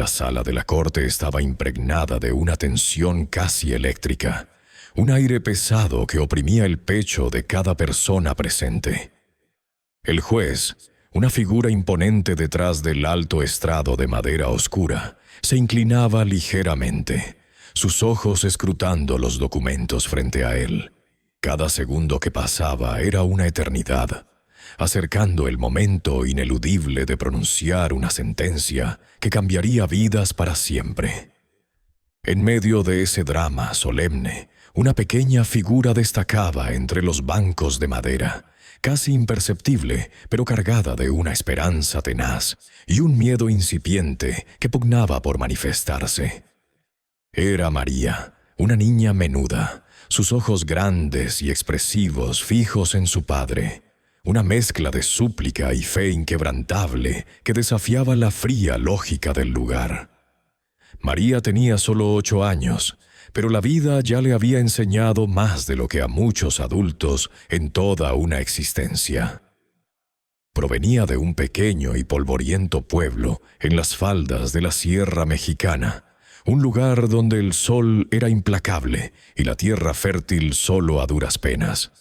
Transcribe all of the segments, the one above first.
La sala de la corte estaba impregnada de una tensión casi eléctrica, un aire pesado que oprimía el pecho de cada persona presente. El juez, una figura imponente detrás del alto estrado de madera oscura, se inclinaba ligeramente, sus ojos escrutando los documentos frente a él. Cada segundo que pasaba era una eternidad, acercando el momento ineludible de pronunciar una sentencia que cambiaría vidas para siempre. En medio de ese drama solemne, una pequeña figura destacaba entre los bancos de madera, casi imperceptible, pero cargada de una esperanza tenaz y un miedo incipiente que pugnaba por manifestarse. Era María, una niña menuda, sus ojos grandes y expresivos fijos en su padre, una mezcla de súplica y fe inquebrantable que desafiaba la fría lógica del lugar. María tenía solo 8 años, pero la vida ya le había enseñado más de lo que a muchos adultos en toda una existencia. Provenía de un pequeño y polvoriento pueblo en las faldas de la Sierra Mexicana, un lugar donde el sol era implacable y la tierra fértil solo a duras penas,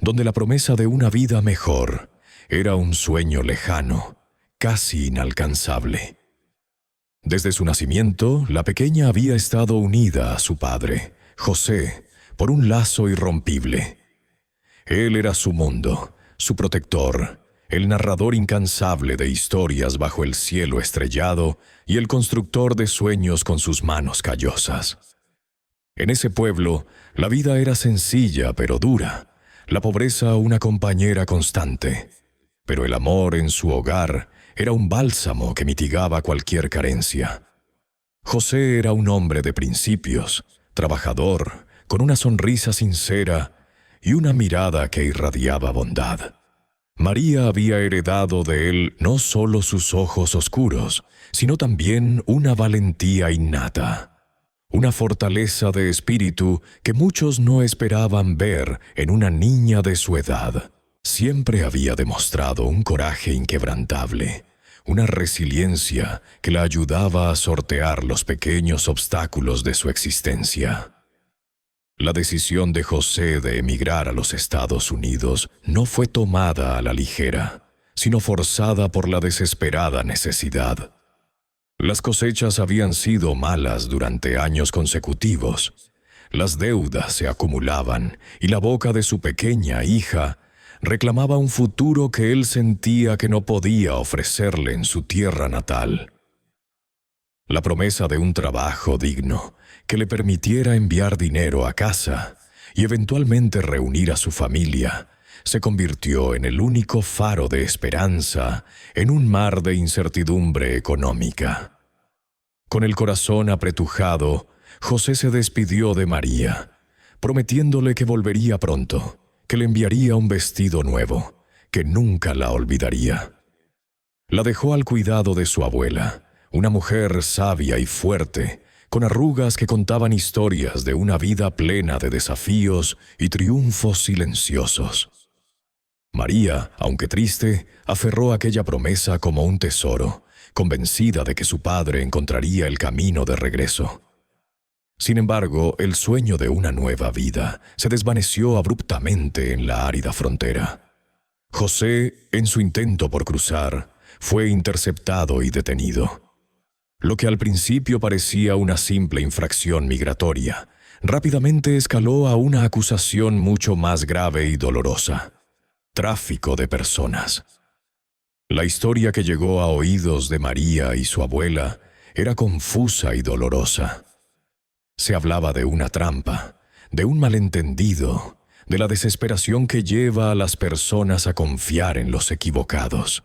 donde la promesa de una vida mejor era un sueño lejano, casi inalcanzable. Desde su nacimiento, la pequeña había estado unida a su padre, José, por un lazo irrompible. Él era su mundo, su protector, el narrador incansable de historias bajo el cielo estrellado y el constructor de sueños con sus manos callosas. En ese pueblo, la vida era sencilla pero dura, la pobreza una compañera constante, pero el amor en su hogar era un bálsamo que mitigaba cualquier carencia. José era un hombre de principios, trabajador, con una sonrisa sincera y una mirada que irradiaba bondad. María había heredado de él no solo sus ojos oscuros, sino también una valentía innata, una fortaleza de espíritu que muchos no esperaban ver en una niña de su edad. Siempre había demostrado un coraje inquebrantable, una resiliencia que la ayudaba a sortear los pequeños obstáculos de su existencia. La decisión de José de emigrar a los Estados Unidos no fue tomada a la ligera, sino forzada por la desesperada necesidad. Las cosechas habían sido malas durante años consecutivos, las deudas se acumulaban y la boca de su pequeña hija reclamaba un futuro que él sentía que no podía ofrecerle en su tierra natal. La promesa de un trabajo digno que le permitiera enviar dinero a casa y eventualmente reunir a su familia se convirtió en el único faro de esperanza en un mar de incertidumbre económica. Con el corazón apretujado, José se despidió de María, prometiéndole que volvería pronto, que le enviaría un vestido nuevo, que nunca la olvidaría. La dejó al cuidado de su abuela, una mujer sabia y fuerte, con arrugas que contaban historias de una vida plena de desafíos y triunfos silenciosos. María, aunque triste, aferró aquella promesa como un tesoro, convencida de que su padre encontraría el camino de regreso. Sin embargo, el sueño de una nueva vida se desvaneció abruptamente en la árida frontera. José, en su intento por cruzar, fue interceptado y detenido. Lo que al principio parecía una simple infracción migratoria, rápidamente escaló a una acusación mucho más grave y dolorosa: tráfico de personas. La historia que llegó a oídos de María y su abuela era confusa y dolorosa. Se hablaba de una trampa, de un malentendido, de la desesperación que lleva a las personas a confiar en los equivocados.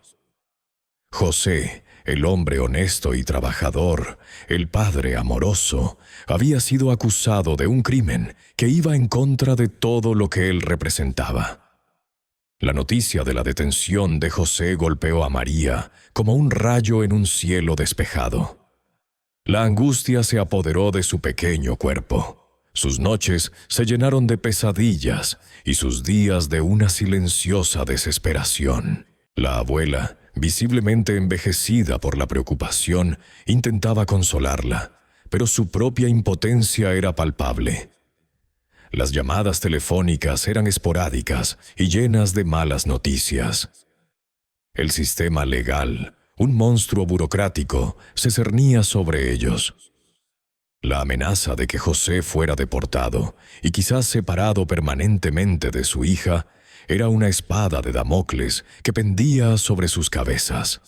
José, el hombre honesto y trabajador, el padre amoroso, había sido acusado de un crimen que iba en contra de todo lo que él representaba. La noticia de la detención de José golpeó a María como un rayo en un cielo despejado. La angustia se apoderó de su pequeño cuerpo. Sus noches se llenaron de pesadillas y sus días de una silenciosa desesperación. La abuela, visiblemente envejecida por la preocupación, intentaba consolarla, pero su propia impotencia era palpable. Las llamadas telefónicas eran esporádicas y llenas de malas noticias. El sistema legal, un monstruo burocrático, se cernía sobre ellos. La amenaza de que José fuera deportado y quizás separado permanentemente de su hija era una espada de Damocles que pendía sobre sus cabezas.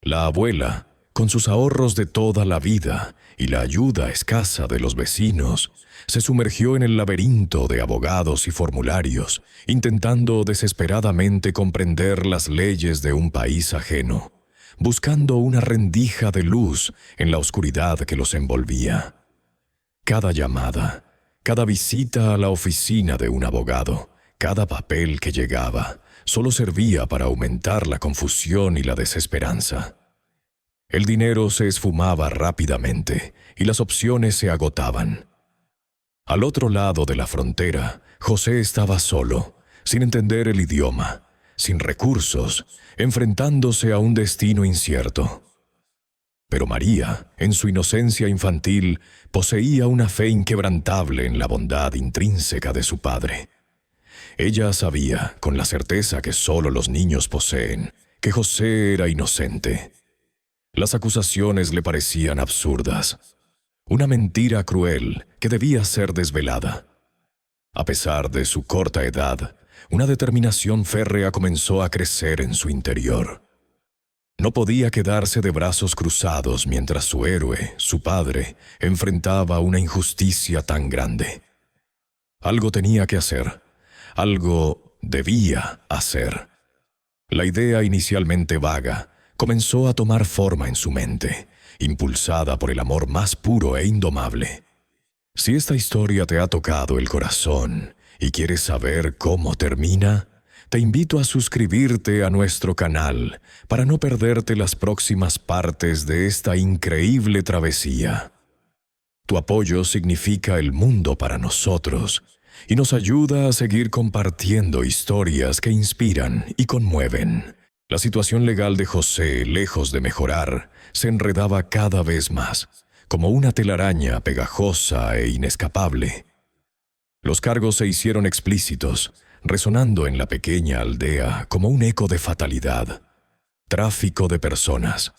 La abuela, con sus ahorros de toda la vida y la ayuda escasa de los vecinos, se sumergió en el laberinto de abogados y formularios, intentando desesperadamente comprender las leyes de un país ajeno, buscando una rendija de luz en la oscuridad que los envolvía. Cada llamada, cada visita a la oficina de un abogado, cada papel que llegaba, solo servía para aumentar la confusión y la desesperanza. El dinero se esfumaba rápidamente y las opciones se agotaban. Al otro lado de la frontera, José estaba solo, sin entender el idioma, sin recursos, enfrentándose a un destino incierto. Pero María, en su inocencia infantil, poseía una fe inquebrantable en la bondad intrínseca de su padre. Ella sabía, con la certeza que solo los niños poseen, que José era inocente. Las acusaciones le parecían absurdas. Una mentira cruel que debía ser desvelada. A pesar de su corta edad, una determinación férrea comenzó a crecer en su interior. No podía quedarse de brazos cruzados mientras su héroe, su padre, enfrentaba una injusticia tan grande. Algo tenía que hacer. Algo debía hacer. La idea inicialmente vaga comenzó a tomar forma en su mente, impulsada por el amor más puro e indomable. Si esta historia te ha tocado el corazón y quieres saber cómo termina, te invito a suscribirte a nuestro canal para no perderte las próximas partes de esta increíble travesía. Tu apoyo significa el mundo para nosotros y nos ayuda a seguir compartiendo historias que inspiran y conmueven. La situación legal de José, lejos de mejorar, se enredaba cada vez más, como una telaraña pegajosa e inescapable. Los cargos se hicieron explícitos, resonando en la pequeña aldea como un eco de fatalidad. Tráfico de personas.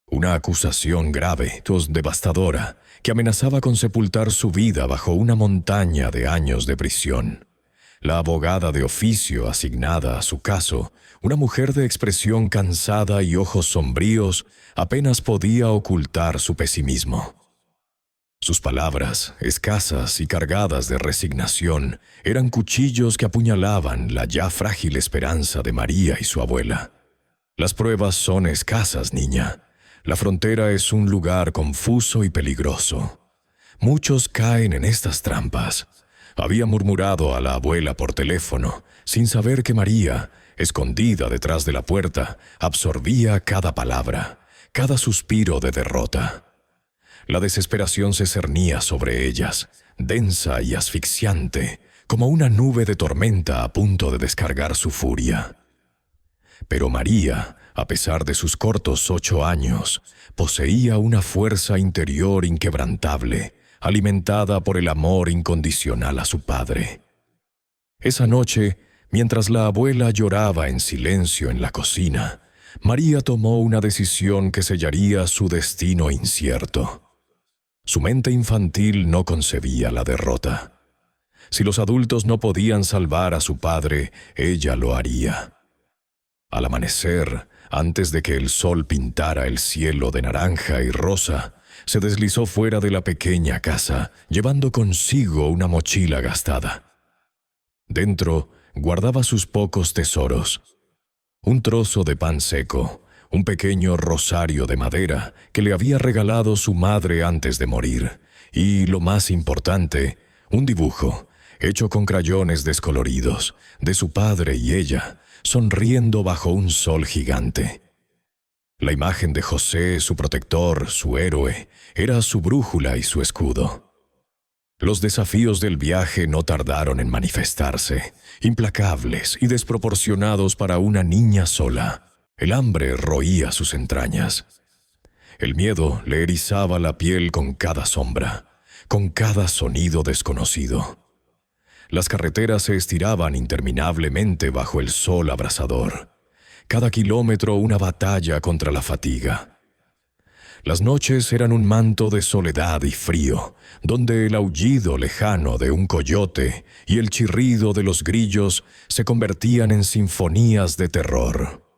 Una acusación grave, devastadora, que amenazaba con sepultar su vida bajo una montaña de años de prisión. La abogada de oficio asignada a su caso, una mujer de expresión cansada y ojos sombríos, apenas podía ocultar su pesimismo. Sus palabras, escasas y cargadas de resignación, eran cuchillos que apuñalaban la ya frágil esperanza de María y su abuela. Las pruebas son escasas, niña. La frontera es un lugar confuso y peligroso. Muchos caen en estas trampas. Había murmurado a la abuela por teléfono, sin saber que María, escondida detrás de la puerta, absorbía cada palabra, cada suspiro de derrota. La desesperación se cernía sobre ellas, densa y asfixiante, como una nube de tormenta a punto de descargar su furia. Pero María, a pesar de sus cortos 8 años, poseía una fuerza interior inquebrantable, alimentada por el amor incondicional a su padre. Esa noche, mientras la abuela lloraba en silencio en la cocina, María tomó una decisión que sellaría su destino incierto. Su mente infantil no concebía la derrota. Si los adultos no podían salvar a su padre, ella lo haría. Al amanecer, antes de que el sol pintara el cielo de naranja y rosa, se deslizó fuera de la pequeña casa, llevando consigo una mochila gastada. Dentro guardaba sus pocos tesoros: un trozo de pan seco, un pequeño rosario de madera que le había regalado su madre antes de morir, y, lo más importante, un dibujo, hecho con crayones descoloridos, de su padre y ella, sonriendo bajo un sol gigante. La imagen de José, su protector, su héroe, era su brújula y su escudo. Los desafíos del viaje no tardaron en manifestarse, implacables y desproporcionados para una niña sola. El hambre roía sus entrañas. El miedo le erizaba la piel con cada sombra, con cada sonido desconocido. Las carreteras se estiraban interminablemente bajo el sol abrasador. Cada kilómetro una batalla contra la fatiga. Las noches eran un manto de soledad y frío, donde el aullido lejano de un coyote y el chirrido de los grillos se convertían en sinfonías de terror.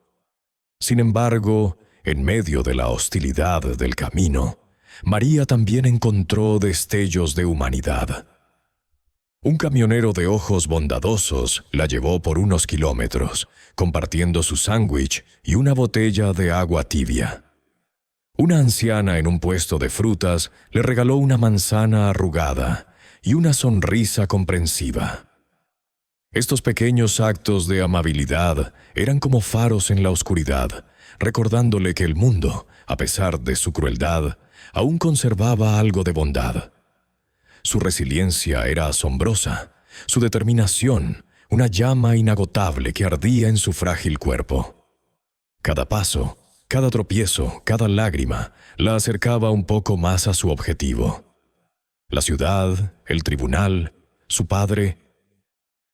Sin embargo, en medio de la hostilidad del camino, María también encontró destellos de humanidad. Un camionero de ojos bondadosos la llevó por unos kilómetros, compartiendo su sándwich y una botella de agua tibia. Una anciana en un puesto de frutas le regaló una manzana arrugada y una sonrisa comprensiva. Estos pequeños actos de amabilidad eran como faros en la oscuridad, recordándole que el mundo, a pesar de su crueldad, aún conservaba algo de bondad. Su resiliencia era asombrosa, su determinación, una llama inagotable que ardía en su frágil cuerpo. Cada paso, cada tropiezo, cada lágrima, la acercaba un poco más a su objetivo. La ciudad, el tribunal, su padre.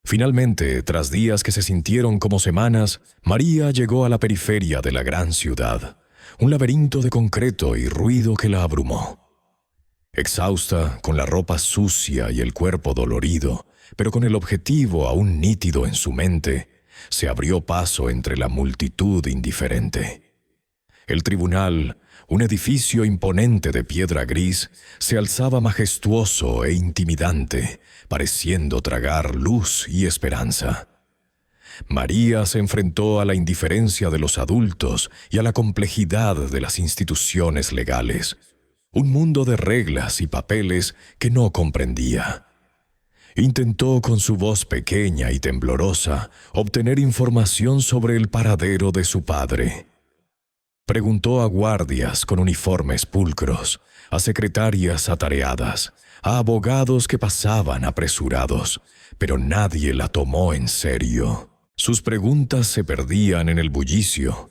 Finalmente, tras días que se sintieron como semanas, María llegó a la periferia de la gran ciudad, un laberinto de concreto y ruido que la abrumó. Exhausta, con la ropa sucia y el cuerpo dolorido, pero con el objetivo aún nítido en su mente, se abrió paso entre la multitud indiferente. El tribunal, un edificio imponente de piedra gris, se alzaba majestuoso e intimidante, pareciendo tragar luz y esperanza. María se enfrentó a la indiferencia de los adultos y a la complejidad de las instituciones legales, un mundo de reglas y papeles que no comprendía. Intentó con su voz pequeña y temblorosa obtener información sobre el paradero de su padre. Preguntó a guardias con uniformes pulcros, a secretarias atareadas, a abogados que pasaban apresurados, pero nadie la tomó en serio. Sus preguntas se perdían en el bullicio.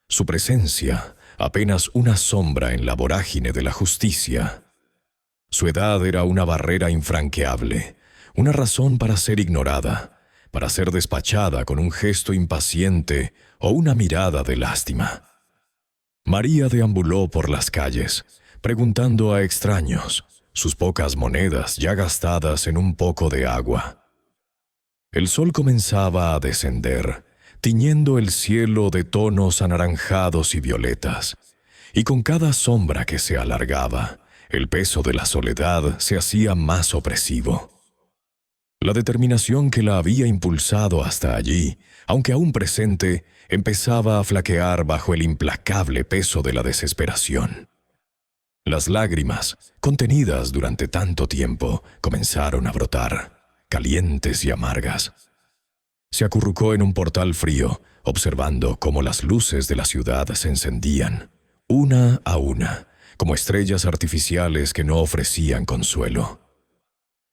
Su presencia, apenas una sombra en la vorágine de la justicia. Su edad era una barrera infranqueable, una razón para ser ignorada, para ser despachada con un gesto impaciente o una mirada de lástima. María deambuló por las calles, preguntando a extraños, sus pocas monedas ya gastadas en un poco de agua. El sol comenzaba a descender, tiñendo el cielo de tonos anaranjados y violetas, y con cada sombra que se alargaba, el peso de la soledad se hacía más opresivo. La determinación que la había impulsado hasta allí, aunque aún presente, empezaba a flaquear bajo el implacable peso de la desesperación. Las lágrimas, contenidas durante tanto tiempo, comenzaron a brotar, calientes y amargas. Se acurrucó en un portal frío, observando cómo las luces de la ciudad se encendían, una a una, como estrellas artificiales que no ofrecían consuelo.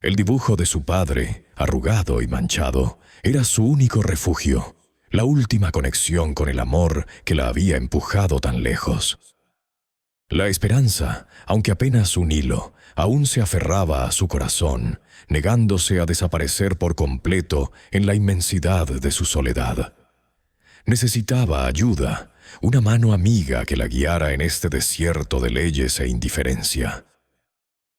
El dibujo de su padre, arrugado y manchado, era su único refugio, la última conexión con el amor que la había empujado tan lejos. La esperanza, aunque apenas un hilo, aún se aferraba a su corazón, negándose a desaparecer por completo en la inmensidad de su soledad. Necesitaba ayuda, una mano amiga que la guiara en este desierto de leyes e indiferencia.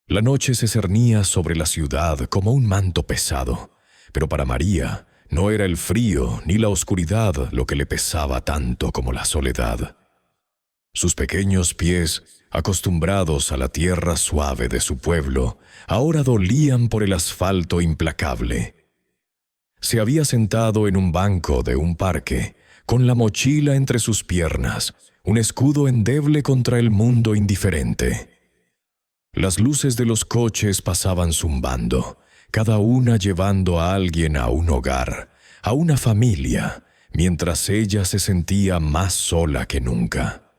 La noche se cernía sobre la ciudad como un manto pesado, pero para María no era el frío ni la oscuridad lo que le pesaba tanto como la soledad. Sus pequeños pies, acostumbrados a la tierra suave de su pueblo, ahora dolían por el asfalto implacable. Se había sentado en un banco de un parque, con la mochila entre sus piernas, un escudo endeble contra el mundo indiferente. Las luces de los coches pasaban zumbando, cada una llevando a alguien a un hogar, a una familia, mientras ella se sentía más sola que nunca.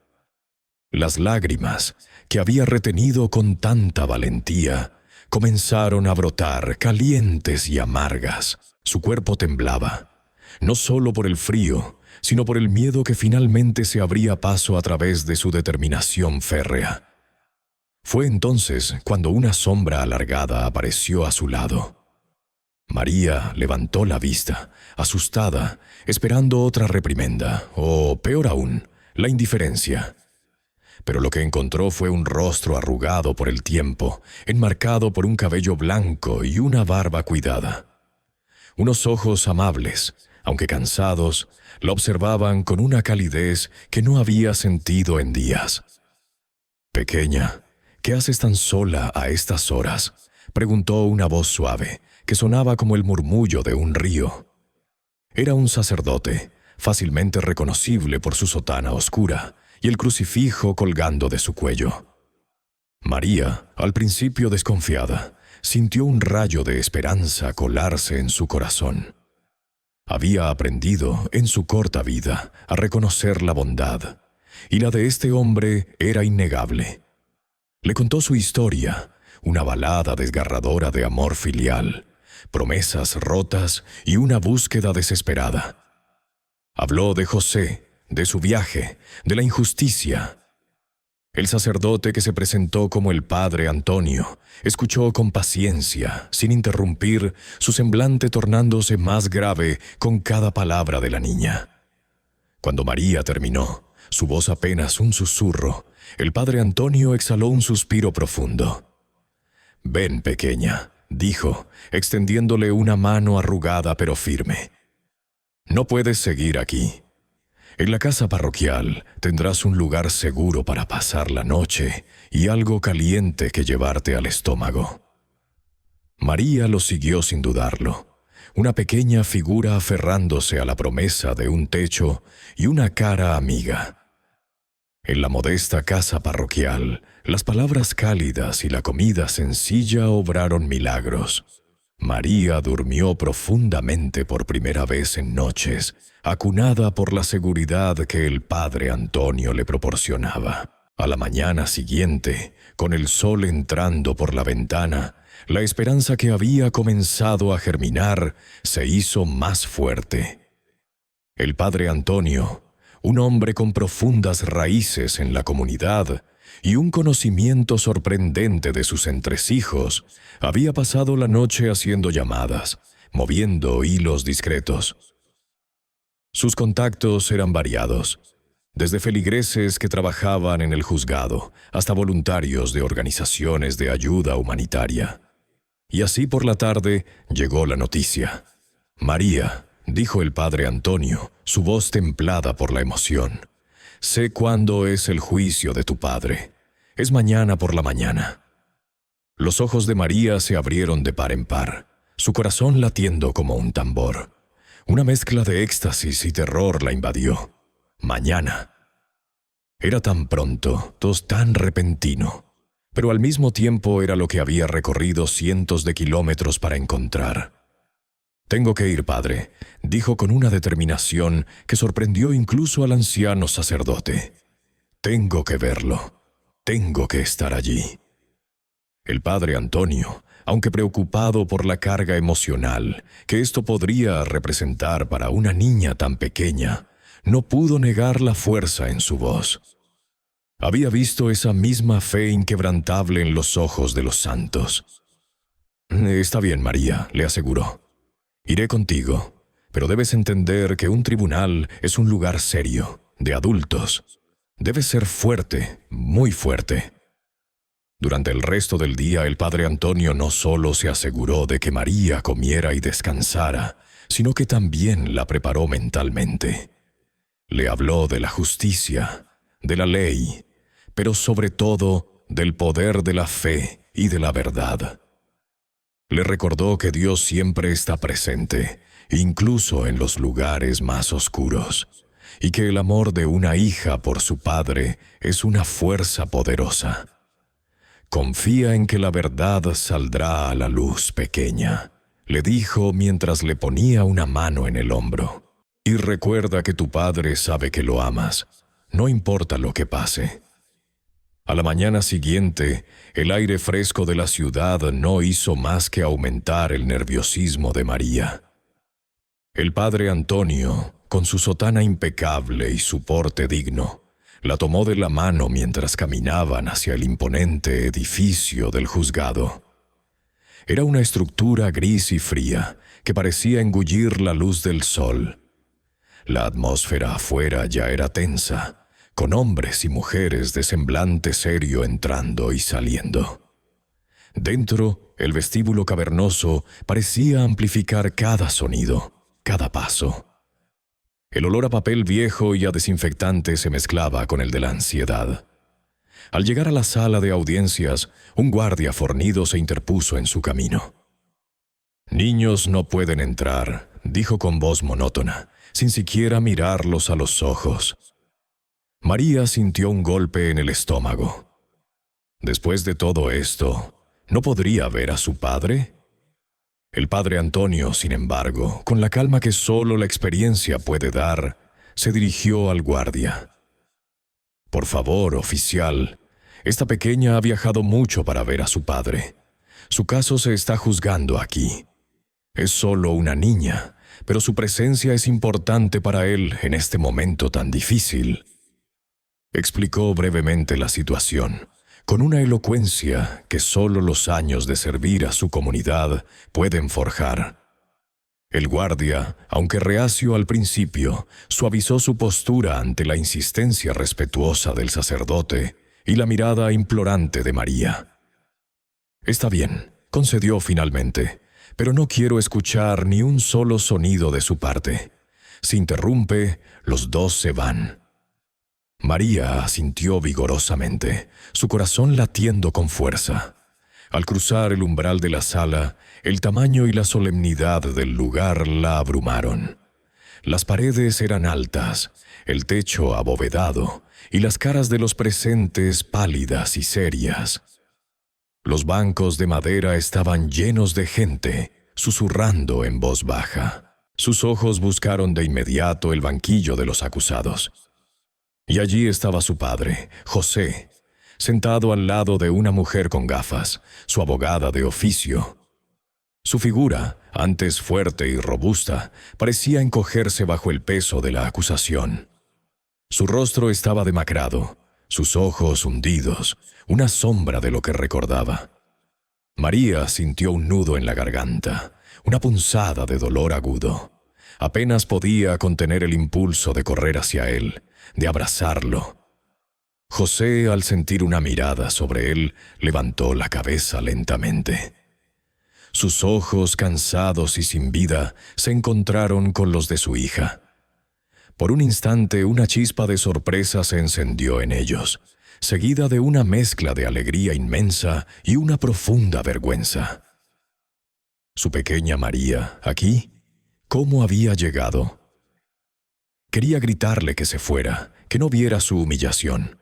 Las lágrimas, que había retenido con tanta valentía, comenzaron a brotar calientes y amargas. Su cuerpo temblaba, no solo por el frío, sino por el miedo que finalmente se abría paso a través de su determinación férrea. Fue entonces cuando una sombra alargada apareció a su lado. María levantó la vista, asustada, esperando otra reprimenda, o, peor aún, la indiferencia. Pero lo que encontró fue un rostro arrugado por el tiempo, enmarcado por un cabello blanco y una barba cuidada. Unos ojos amables, aunque cansados, la observaban con una calidez que no había sentido en días. «Pequeña, ¿qué haces tan sola a estas horas?», preguntó una voz suave, que sonaba como el murmullo de un río. Era un sacerdote, fácilmente reconocible por su sotana oscura y el crucifijo colgando de su cuello. María, al principio desconfiada, sintió un rayo de esperanza colarse en su corazón. Había aprendido, en su corta vida, a reconocer la bondad, y la de este hombre era innegable. Le contó su historia, una balada desgarradora de amor filial, promesas rotas y una búsqueda desesperada. Habló de José, de su viaje, de la injusticia. El sacerdote, que se presentó como el padre Antonio, escuchó con paciencia, sin interrumpir, su semblante tornándose más grave con cada palabra de la niña. Cuando María terminó, su voz apenas un susurro, el padre Antonio exhaló un suspiro profundo. «Ven, pequeña», dijo, extendiéndole una mano arrugada pero firme. «No puedes seguir aquí. En la casa parroquial tendrás un lugar seguro para pasar la noche y algo caliente que llevarte al estómago». María lo siguió sin dudarlo, una pequeña figura aferrándose a la promesa de un techo y una cara amiga. En la modesta casa parroquial, las palabras cálidas y la comida sencilla obraron milagros. María durmió profundamente por primera vez en noches, acunada por la seguridad que el padre Antonio le proporcionaba. A la mañana siguiente, con el sol entrando por la ventana, la esperanza que había comenzado a germinar se hizo más fuerte. El padre Antonio, un hombre con profundas raíces en la comunidad y un conocimiento sorprendente de sus entresijos, había pasado la noche haciendo llamadas, moviendo hilos discretos. Sus contactos eran variados, desde feligreses que trabajaban en el juzgado hasta voluntarios de organizaciones de ayuda humanitaria. Y así por la tarde llegó la noticia. «María», dijo el padre Antonio, su voz templada por la emoción, «sé cuándo es el juicio de tu padre. Es mañana por la mañana». Los ojos de María se abrieron de par en par, su corazón latiendo como un tambor. Una mezcla de éxtasis y terror la invadió. Mañana. Era tan pronto, tan repentino, pero al mismo tiempo era lo que había recorrido cientos de kilómetros para encontrar. «Tengo que ir, padre», dijo con una determinación que sorprendió incluso al anciano sacerdote. «Tengo que verlo. Tengo que estar allí». El padre Antonio, aunque preocupado por la carga emocional que esto podría representar para una niña tan pequeña, no pudo negar la fuerza en su voz. Había visto esa misma fe inquebrantable en los ojos de los santos. «Está bien, María», le aseguró. «Iré contigo, pero debes entender que un tribunal es un lugar serio, de adultos. Debes ser fuerte, muy fuerte». Durante el resto del día, el padre Antonio no solo se aseguró de que María comiera y descansara, sino que también la preparó mentalmente. Le habló de la justicia, de la ley, pero sobre todo del poder de la fe y de la verdad. Le recordó que Dios siempre está presente, incluso en los lugares más oscuros, y que el amor de una hija por su padre es una fuerza poderosa. «Confía en que la verdad saldrá a la luz, pequeña», le dijo mientras le ponía una mano en el hombro. «Y recuerda que tu padre sabe que lo amas, no importa lo que pase». A la mañana siguiente, el aire fresco de la ciudad no hizo más que aumentar el nerviosismo de María. El padre Antonio, con su sotana impecable y su porte digno, la tomó de la mano mientras caminaban hacia el imponente edificio del juzgado. Era una estructura gris y fría que parecía engullir la luz del sol. La atmósfera afuera ya era tensa, con hombres y mujeres de semblante serio entrando y saliendo. Dentro, el vestíbulo cavernoso parecía amplificar cada sonido, cada paso. El olor a papel viejo y a desinfectante se mezclaba con el de la ansiedad. Al llegar a la sala de audiencias, un guardia fornido se interpuso en su camino. «Niños no pueden entrar», dijo con voz monótona, sin siquiera mirarlos a los ojos. María sintió un golpe en el estómago. Después de todo esto, ¿no podría ver a su padre? El padre Antonio, sin embargo, con la calma que solo la experiencia puede dar, se dirigió al guardia. «Por favor, oficial, esta pequeña ha viajado mucho para ver a su padre. Su caso se está juzgando aquí. Es solo una niña, pero su presencia es importante para él en este momento tan difícil». Explicó brevemente la situación, con una elocuencia que solo los años de servir a su comunidad pueden forjar. El guardia, aunque reacio al principio, suavizó su postura ante la insistencia respetuosa del sacerdote y la mirada implorante de María. «Está bien», concedió finalmente, «pero no quiero escuchar ni un solo sonido de su parte. Si interrumpe, los dos se van». María asintió vigorosamente, su corazón latiendo con fuerza. Al cruzar el umbral de la sala, el tamaño y la solemnidad del lugar la abrumaron. Las paredes eran altas, el techo abovedado, y las caras de los presentes pálidas y serias. Los bancos de madera estaban llenos de gente, susurrando en voz baja. Sus ojos buscaron de inmediato el banquillo de los acusados. Y allí estaba su padre, José, sentado al lado de una mujer con gafas, su abogada de oficio. Su figura, antes fuerte y robusta, parecía encogerse bajo el peso de la acusación. Su rostro estaba demacrado, sus ojos hundidos, una sombra de lo que recordaba. María sintió un nudo en la garganta, una punzada de dolor agudo. Apenas podía contener el impulso de correr hacia él, de abrazarlo. José, al sentir una mirada sobre él, levantó la cabeza lentamente. Sus ojos, cansados y sin vida, se encontraron con los de su hija. Por un instante, una chispa de sorpresa se encendió en ellos, seguida de una mezcla de alegría inmensa y una profunda vergüenza. Su pequeña María, aquí, ¿cómo había llegado? Quería gritarle que se fuera, que no viera su humillación.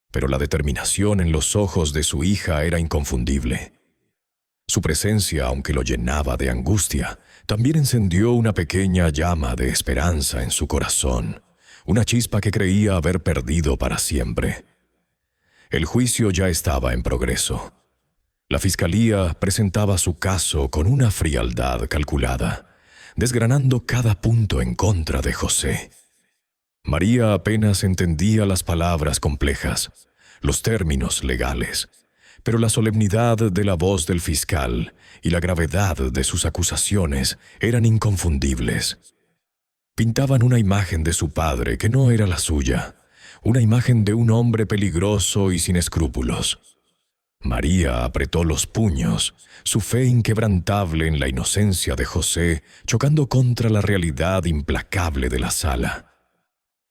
Pero la determinación en los ojos de su hija era inconfundible. Su presencia, aunque lo llenaba de angustia, también encendió una pequeña llama de esperanza en su corazón, una chispa que creía haber perdido para siempre. El juicio ya estaba en progreso. La fiscalía presentaba su caso con una frialdad calculada, desgranando cada punto en contra de José. María apenas entendía las palabras complejas, los términos legales, pero la solemnidad de la voz del fiscal y la gravedad de sus acusaciones eran inconfundibles. Pintaban una imagen de su padre que no era la suya, una imagen de un hombre peligroso y sin escrúpulos. María apretó los puños, su fe inquebrantable en la inocencia de José chocando contra la realidad implacable de la sala.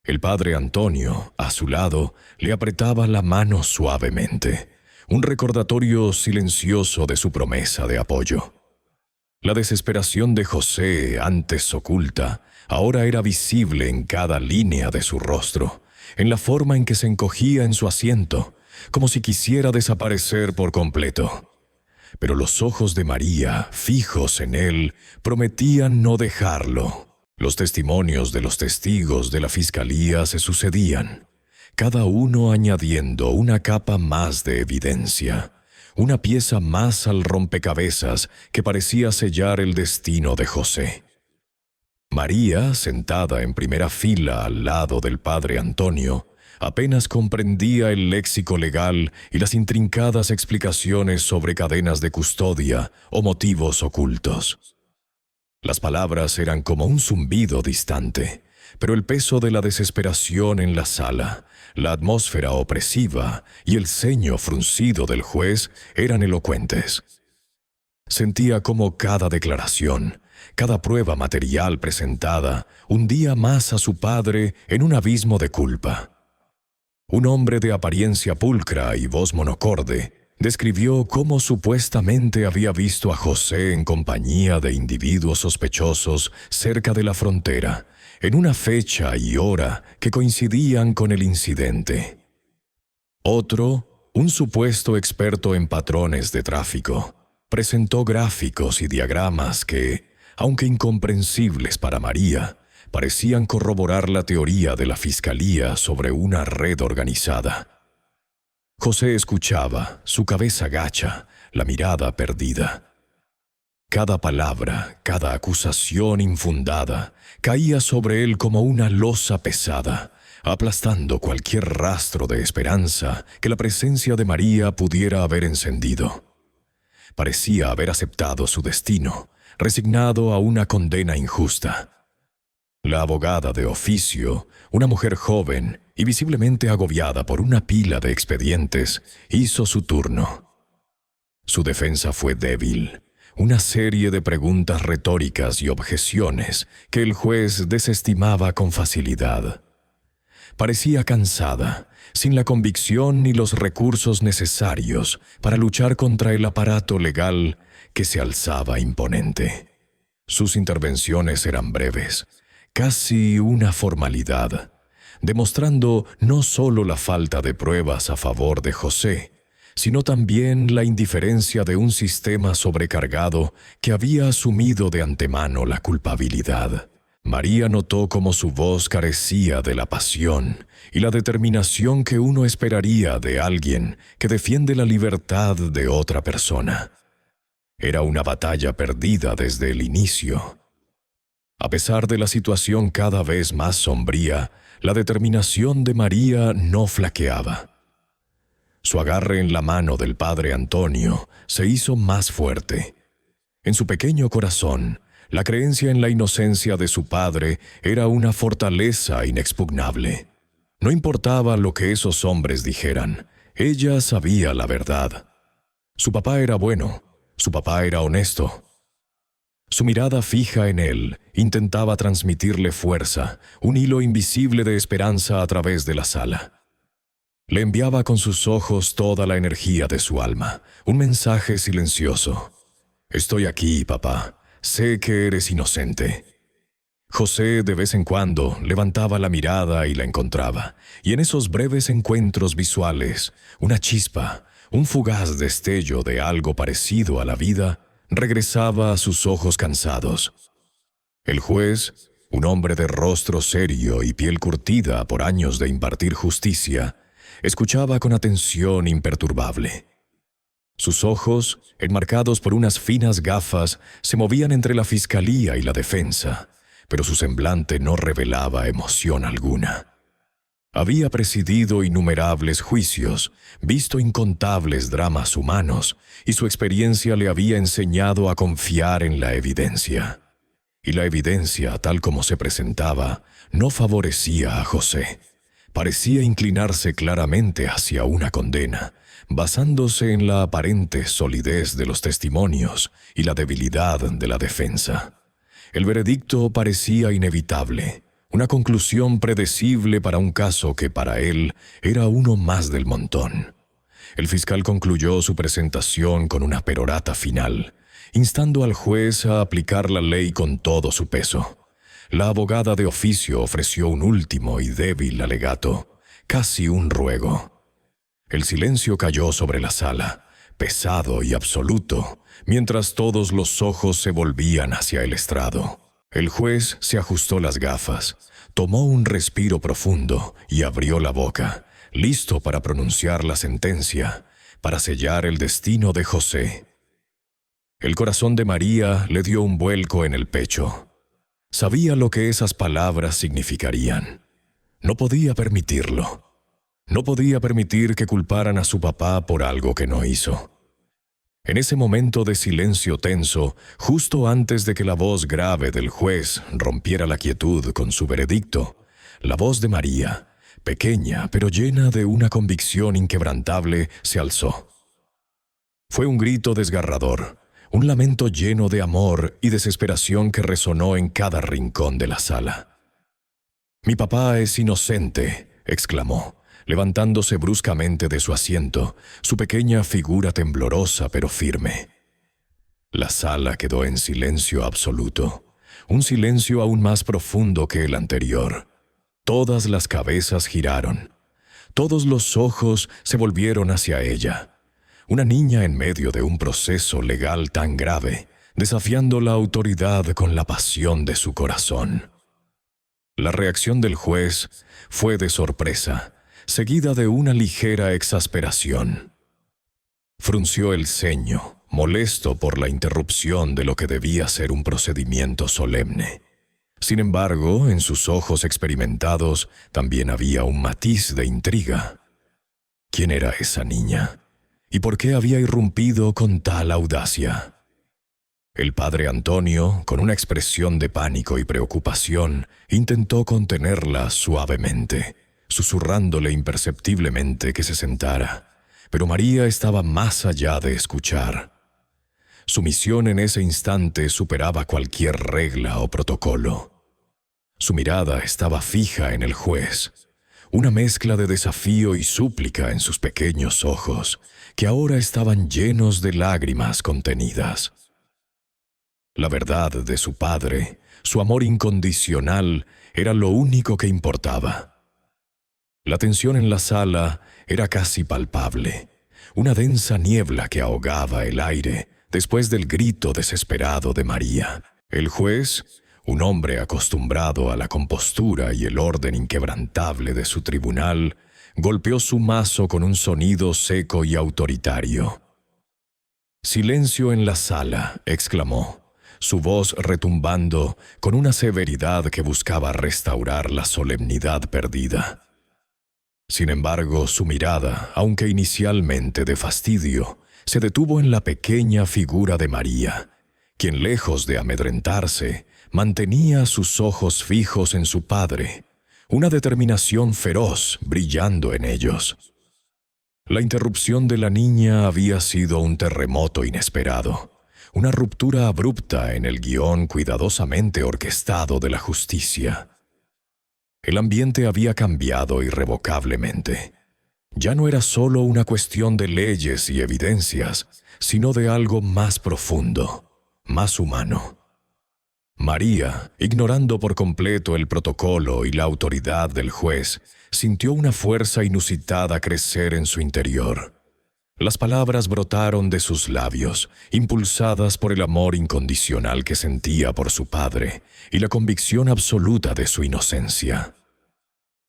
El padre Antonio, a su lado, le apretaba la mano suavemente, un recordatorio silencioso de su promesa de apoyo. La desesperación de José, antes oculta, ahora era visible en cada línea de su rostro, en la forma en que se encogía en su asiento, como si quisiera desaparecer por completo. Pero los ojos de María, fijos en él, prometían no dejarlo. Los testimonios de los testigos de la fiscalía se sucedían, cada uno añadiendo una capa más de evidencia, una pieza más al rompecabezas que parecía sellar el destino de José. María, sentada en primera fila al lado del padre Antonio, apenas comprendía el léxico legal y las intrincadas explicaciones sobre cadenas de custodia o motivos ocultos. Las palabras eran como un zumbido distante, pero el peso de la desesperación en la sala, la atmósfera opresiva y el ceño fruncido del juez eran elocuentes. Sentía como cada declaración, cada prueba material presentada, hundía más a su padre en un abismo de culpa. Un hombre de apariencia pulcra y voz monocorde describió cómo supuestamente había visto a José en compañía de individuos sospechosos cerca de la frontera, en una fecha y hora que coincidían con el incidente. Otro, un supuesto experto en patrones de tráfico, presentó gráficos y diagramas que, aunque incomprensibles para María, parecían corroborar la teoría de la Fiscalía sobre una red organizada. José escuchaba, su cabeza gacha, la mirada perdida. Cada palabra, cada acusación infundada, caía sobre él como una losa pesada, aplastando cualquier rastro de esperanza que la presencia de María pudiera haber encendido. Parecía haber aceptado su destino, resignado a una condena injusta. La abogada de oficio, una mujer joven y visiblemente agobiada por una pila de expedientes, hizo su turno. Su defensa fue débil, una serie de preguntas retóricas y objeciones que el juez desestimaba con facilidad. Parecía cansada, sin la convicción ni los recursos necesarios para luchar contra el aparato legal que se alzaba imponente. Sus intervenciones eran breves, casi una formalidad, demostrando no solo la falta de pruebas a favor de José, sino también la indiferencia de un sistema sobrecargado que había asumido de antemano la culpabilidad. María notó cómo su voz carecía de la pasión y la determinación que uno esperaría de alguien que defiende la libertad de otra persona. Era una batalla perdida desde el inicio. A pesar de la situación cada vez más sombría, la determinación de María no flaqueaba. Su agarre en la mano del padre Antonio se hizo más fuerte. En su pequeño corazón, la creencia en la inocencia de su padre era una fortaleza inexpugnable. No importaba lo que esos hombres dijeran, ella sabía la verdad. Su papá era bueno, su papá era honesto. Su mirada fija en él intentaba transmitirle fuerza, un hilo invisible de esperanza a través de la sala. Le enviaba con sus ojos toda la energía de su alma, un mensaje silencioso. «Estoy aquí, papá. Sé que eres inocente». José de vez en cuando levantaba la mirada y la encontraba, y en esos breves encuentros visuales, una chispa, un fugaz destello de algo parecido a la vida, regresaba a sus ojos cansados. El juez, un hombre de rostro serio y piel curtida por años de impartir justicia, escuchaba con atención imperturbable. Sus ojos, enmarcados por unas finas gafas, se movían entre la fiscalía y la defensa, pero su semblante no revelaba emoción alguna. Había presidido innumerables juicios, visto incontables dramas humanos, y su experiencia le había enseñado a confiar en la evidencia. Y la evidencia, tal como se presentaba, no favorecía a José. Parecía inclinarse claramente hacia una condena, basándose en la aparente solidez de los testimonios y la debilidad de la defensa. El veredicto parecía inevitable, una conclusión predecible para un caso que para él era uno más del montón. El fiscal concluyó su presentación con una perorata final, instando al juez a aplicar la ley con todo su peso. La abogada de oficio ofreció un último y débil alegato, casi un ruego. El silencio cayó sobre la sala, pesado y absoluto, mientras todos los ojos se volvían hacia el estrado. El juez se ajustó las gafas, tomó un respiro profundo y abrió la boca, listo para pronunciar la sentencia, para sellar el destino de José. El corazón de María le dio un vuelco en el pecho. Sabía lo que esas palabras significarían. No podía permitirlo. No podía permitir que culparan a su papá por algo que no hizo. En ese momento de silencio tenso, justo antes de que la voz grave del juez rompiera la quietud con su veredicto, la voz de María, pequeña pero llena de una convicción inquebrantable, se alzó. Fue un grito desgarrador, un lamento lleno de amor y desesperación que resonó en cada rincón de la sala. «Mi papá es inocente», exclamó, levantándose bruscamente de su asiento, su pequeña figura temblorosa pero firme. La sala quedó en silencio absoluto, un silencio aún más profundo que el anterior. Todas las cabezas giraron, todos los ojos se volvieron hacia ella. Una niña en medio de un proceso legal tan grave, desafiando la autoridad con la pasión de su corazón. La reacción del juez fue de sorpresa, seguida de una ligera exasperación. Frunció el ceño, molesto por la interrupción de lo que debía ser un procedimiento solemne. Sin embargo, en sus ojos experimentados también había un matiz de intriga. ¿Quién era esa niña? ¿Y por qué había irrumpido con tal audacia? El padre Antonio, con una expresión de pánico y preocupación, intentó contenerla suavemente, susurrándole imperceptiblemente que se sentara, pero María estaba más allá de escuchar. Su misión en ese instante superaba cualquier regla o protocolo. Su mirada estaba fija en el juez, una mezcla de desafío y súplica en sus pequeños ojos, que ahora estaban llenos de lágrimas contenidas. La verdad de su padre, su amor incondicional, era lo único que importaba. La tensión en la sala era casi palpable, una densa niebla que ahogaba el aire después del grito desesperado de María. El juez, un hombre acostumbrado a la compostura y el orden inquebrantable de su tribunal, golpeó su mazo con un sonido seco y autoritario. «Silencio en la sala», exclamó, su voz retumbando con una severidad que buscaba restaurar la solemnidad perdida. Sin embargo, su mirada, aunque inicialmente de fastidio, se detuvo en la pequeña figura de María, quien, lejos de amedrentarse, mantenía sus ojos fijos en su padre, una determinación feroz brillando en ellos. La interrupción de la niña había sido un terremoto inesperado, una ruptura abrupta en el guión cuidadosamente orquestado de la justicia. El ambiente había cambiado irrevocablemente. Ya no era solo una cuestión de leyes y evidencias, sino de algo más profundo, más humano. María, ignorando por completo el protocolo y la autoridad del juez, sintió una fuerza inusitada crecer en su interior. Las palabras brotaron de sus labios, impulsadas por el amor incondicional que sentía por su padre y la convicción absoluta de su inocencia.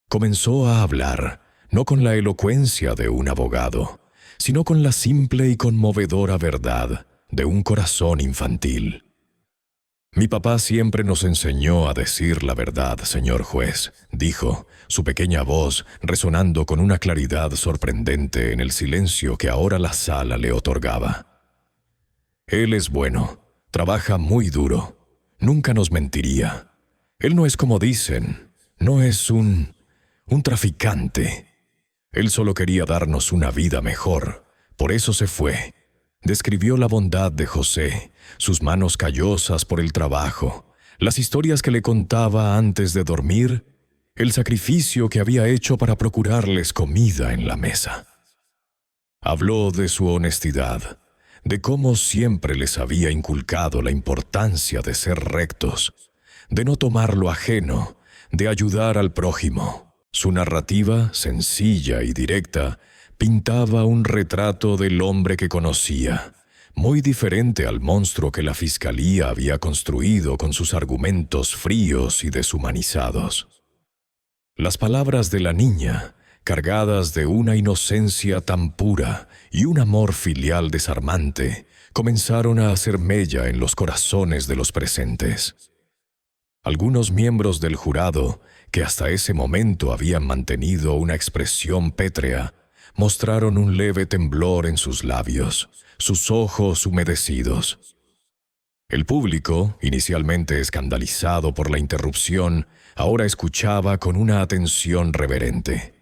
Comenzó a hablar, no con la elocuencia de un abogado, sino con la simple y conmovedora verdad de un corazón infantil. «Mi papá siempre nos enseñó a decir la verdad, señor juez», dijo, su pequeña voz resonando con una claridad sorprendente en el silencio que ahora la sala le otorgaba. «Él es bueno, trabaja muy duro, nunca nos mentiría. Él no es como dicen, no es un traficante. Él solo quería darnos una vida mejor, por eso se fue». Describió la bondad de José, sus manos callosas por el trabajo, las historias que le contaba antes de dormir, el sacrificio que había hecho para procurarles comida en la mesa. Habló de su honestidad, de cómo siempre les había inculcado la importancia de ser rectos, de no tomar lo ajeno, de ayudar al prójimo. Su narrativa, sencilla y directa, pintaba un retrato del hombre que conocía, muy diferente al monstruo que la fiscalía había construido con sus argumentos fríos y deshumanizados. Las palabras de la niña, cargadas de una inocencia tan pura y un amor filial desarmante, comenzaron a hacer mella en los corazones de los presentes. Algunos miembros del jurado, que hasta ese momento habían mantenido una expresión pétrea, mostraron un leve temblor en sus labios, sus ojos humedecidos. El público, inicialmente escandalizado por la interrupción, ahora escuchaba con una atención reverente.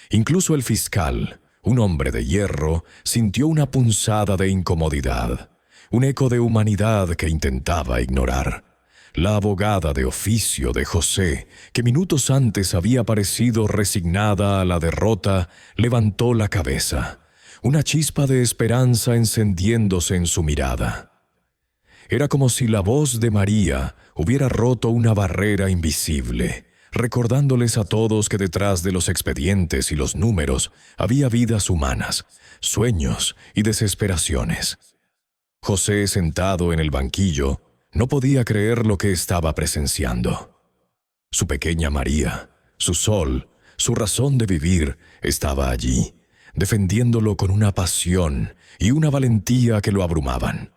Incluso el fiscal, un hombre de hierro, sintió una punzada de incomodidad, un eco de humanidad que intentaba ignorar. La abogada de oficio de José, que minutos antes había parecido resignada a la derrota, levantó la cabeza, una chispa de esperanza encendiéndose en su mirada. Era como si la voz de María hubiera roto una barrera invisible, recordándoles a todos que detrás de los expedientes y los números había vidas humanas, sueños y desesperaciones. José, sentado en el banquillo, no podía creer lo que estaba presenciando. Su pequeña María, su sol, su razón de vivir, estaba allí, defendiéndolo con una pasión y una valentía que lo abrumaban.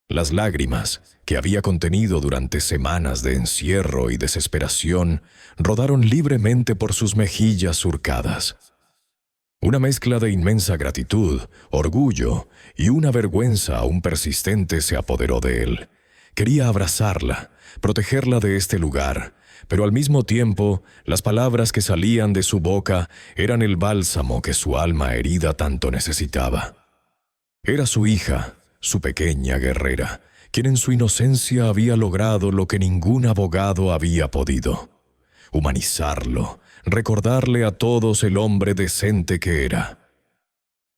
Las lágrimas, que había contenido durante semanas de encierro y desesperación, rodaron libremente por sus mejillas surcadas. Una mezcla de inmensa gratitud, orgullo y una vergüenza aún persistente se apoderó de él. Quería abrazarla, protegerla de este lugar, pero al mismo tiempo, las palabras que salían de su boca eran el bálsamo que su alma herida tanto necesitaba. Era su hija, su pequeña guerrera, quien en su inocencia había logrado lo que ningún abogado había podido: humanizarlo, recordarle a todos el hombre decente que era.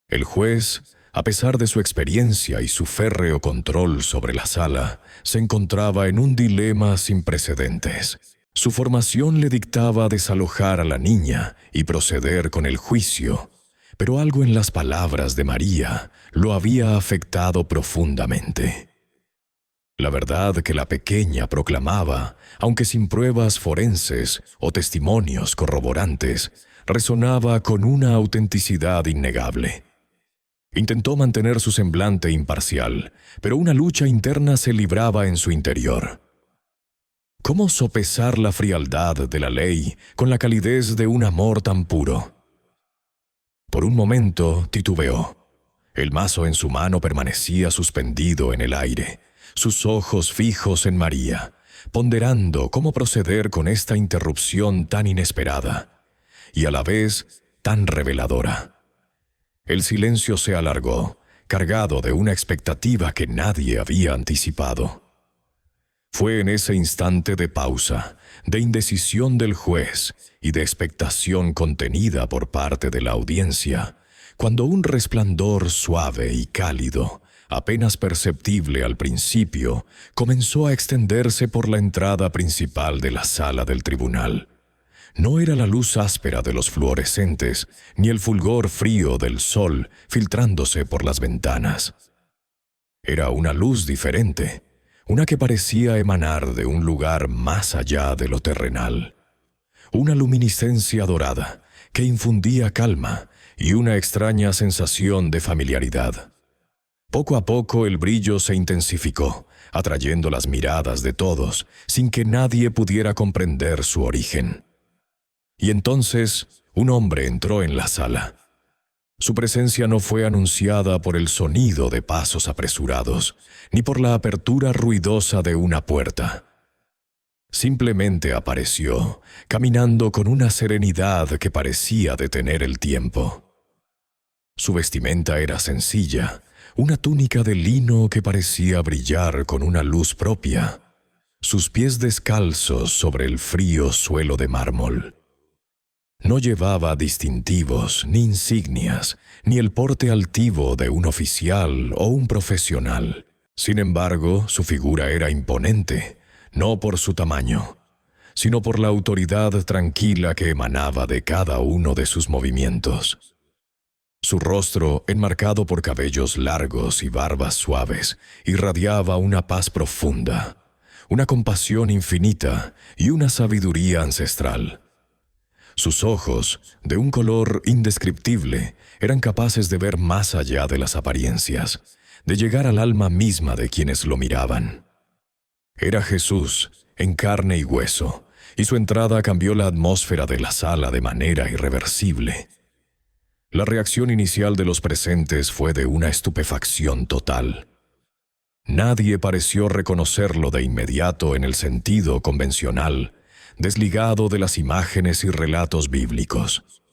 El juez, a pesar de su experiencia y su férreo control sobre la sala, se encontraba en un dilema sin precedentes. Su formación le dictaba desalojar a la niña y proceder con el juicio, pero algo en las palabras de María lo había afectado profundamente. La verdad que la pequeña proclamaba, aunque sin pruebas forenses o testimonios corroborantes, resonaba con una autenticidad innegable. Intentó mantener su semblante imparcial, pero una lucha interna se libraba en su interior. ¿Cómo sopesar la frialdad de la ley con la calidez de un amor tan puro? Por un momento titubeó. El mazo en su mano permanecía suspendido en el aire, sus ojos fijos en María, ponderando cómo proceder con esta interrupción tan inesperada y a la vez tan reveladora. El silencio se alargó, cargado de una expectativa que nadie había anticipado. Fue en ese instante de pausa, de indecisión del juez y de expectación contenida por parte de la audiencia, cuando un resplandor suave y cálido, apenas perceptible al principio, comenzó a extenderse por la entrada principal de la sala del tribunal. No era la luz áspera de los fluorescentes, ni el fulgor frío del sol filtrándose por las ventanas. Era una luz diferente, una que parecía emanar de un lugar más allá de lo terrenal. Una luminiscencia dorada que infundía calma y una extraña sensación de familiaridad. Poco a poco el brillo se intensificó, atrayendo las miradas de todos, sin que nadie pudiera comprender su origen. Y entonces un hombre entró en la sala. Su presencia no fue anunciada por el sonido de pasos apresurados, ni por la apertura ruidosa de una puerta. Simplemente apareció, caminando con una serenidad que parecía detener el tiempo. Su vestimenta era sencilla, una túnica de lino que parecía brillar con una luz propia, sus pies descalzos sobre el frío suelo de mármol. No llevaba distintivos, ni insignias, ni el porte altivo de un oficial o un profesional. Sin embargo, su figura era imponente, no por su tamaño, sino por la autoridad tranquila que emanaba de cada uno de sus movimientos. Su rostro, enmarcado por cabellos largos y barbas suaves, irradiaba una paz profunda, una compasión infinita y una sabiduría ancestral. Sus ojos, de un color indescriptible, eran capaces de ver más allá de las apariencias, de llegar al alma misma de quienes lo miraban. Era Jesús, en carne y hueso, y su entrada cambió la atmósfera de la sala de manera irreversible. La reacción inicial de los presentes fue de una estupefacción total. Nadie pareció reconocerlo de inmediato en el sentido convencional, desligado de las imágenes y relatos bíblicos.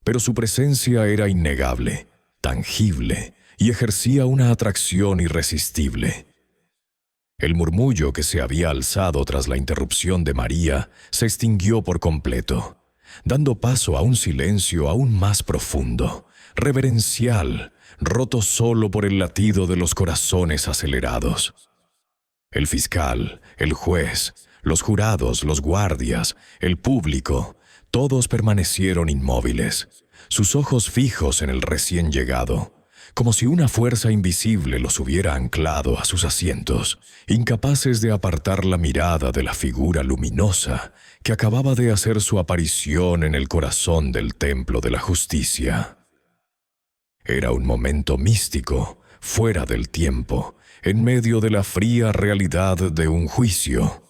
Pero su presencia era innegable, tangible, y ejercía una atracción irresistible. El murmullo que se había alzado tras la interrupción de María se extinguió por completo, dando paso a un silencio aún más profundo, reverencial, roto solo por el latido de los corazones acelerados. El fiscal, el juez, los jurados, los guardias, el público, todos permanecieron inmóviles, sus ojos fijos en el recién llegado, como si una fuerza invisible los hubiera anclado a sus asientos, incapaces de apartar la mirada de la figura luminosa que acababa de hacer su aparición en el corazón del templo de la justicia. Era un momento místico, fuera del tiempo, en medio de la fría realidad de un juicio.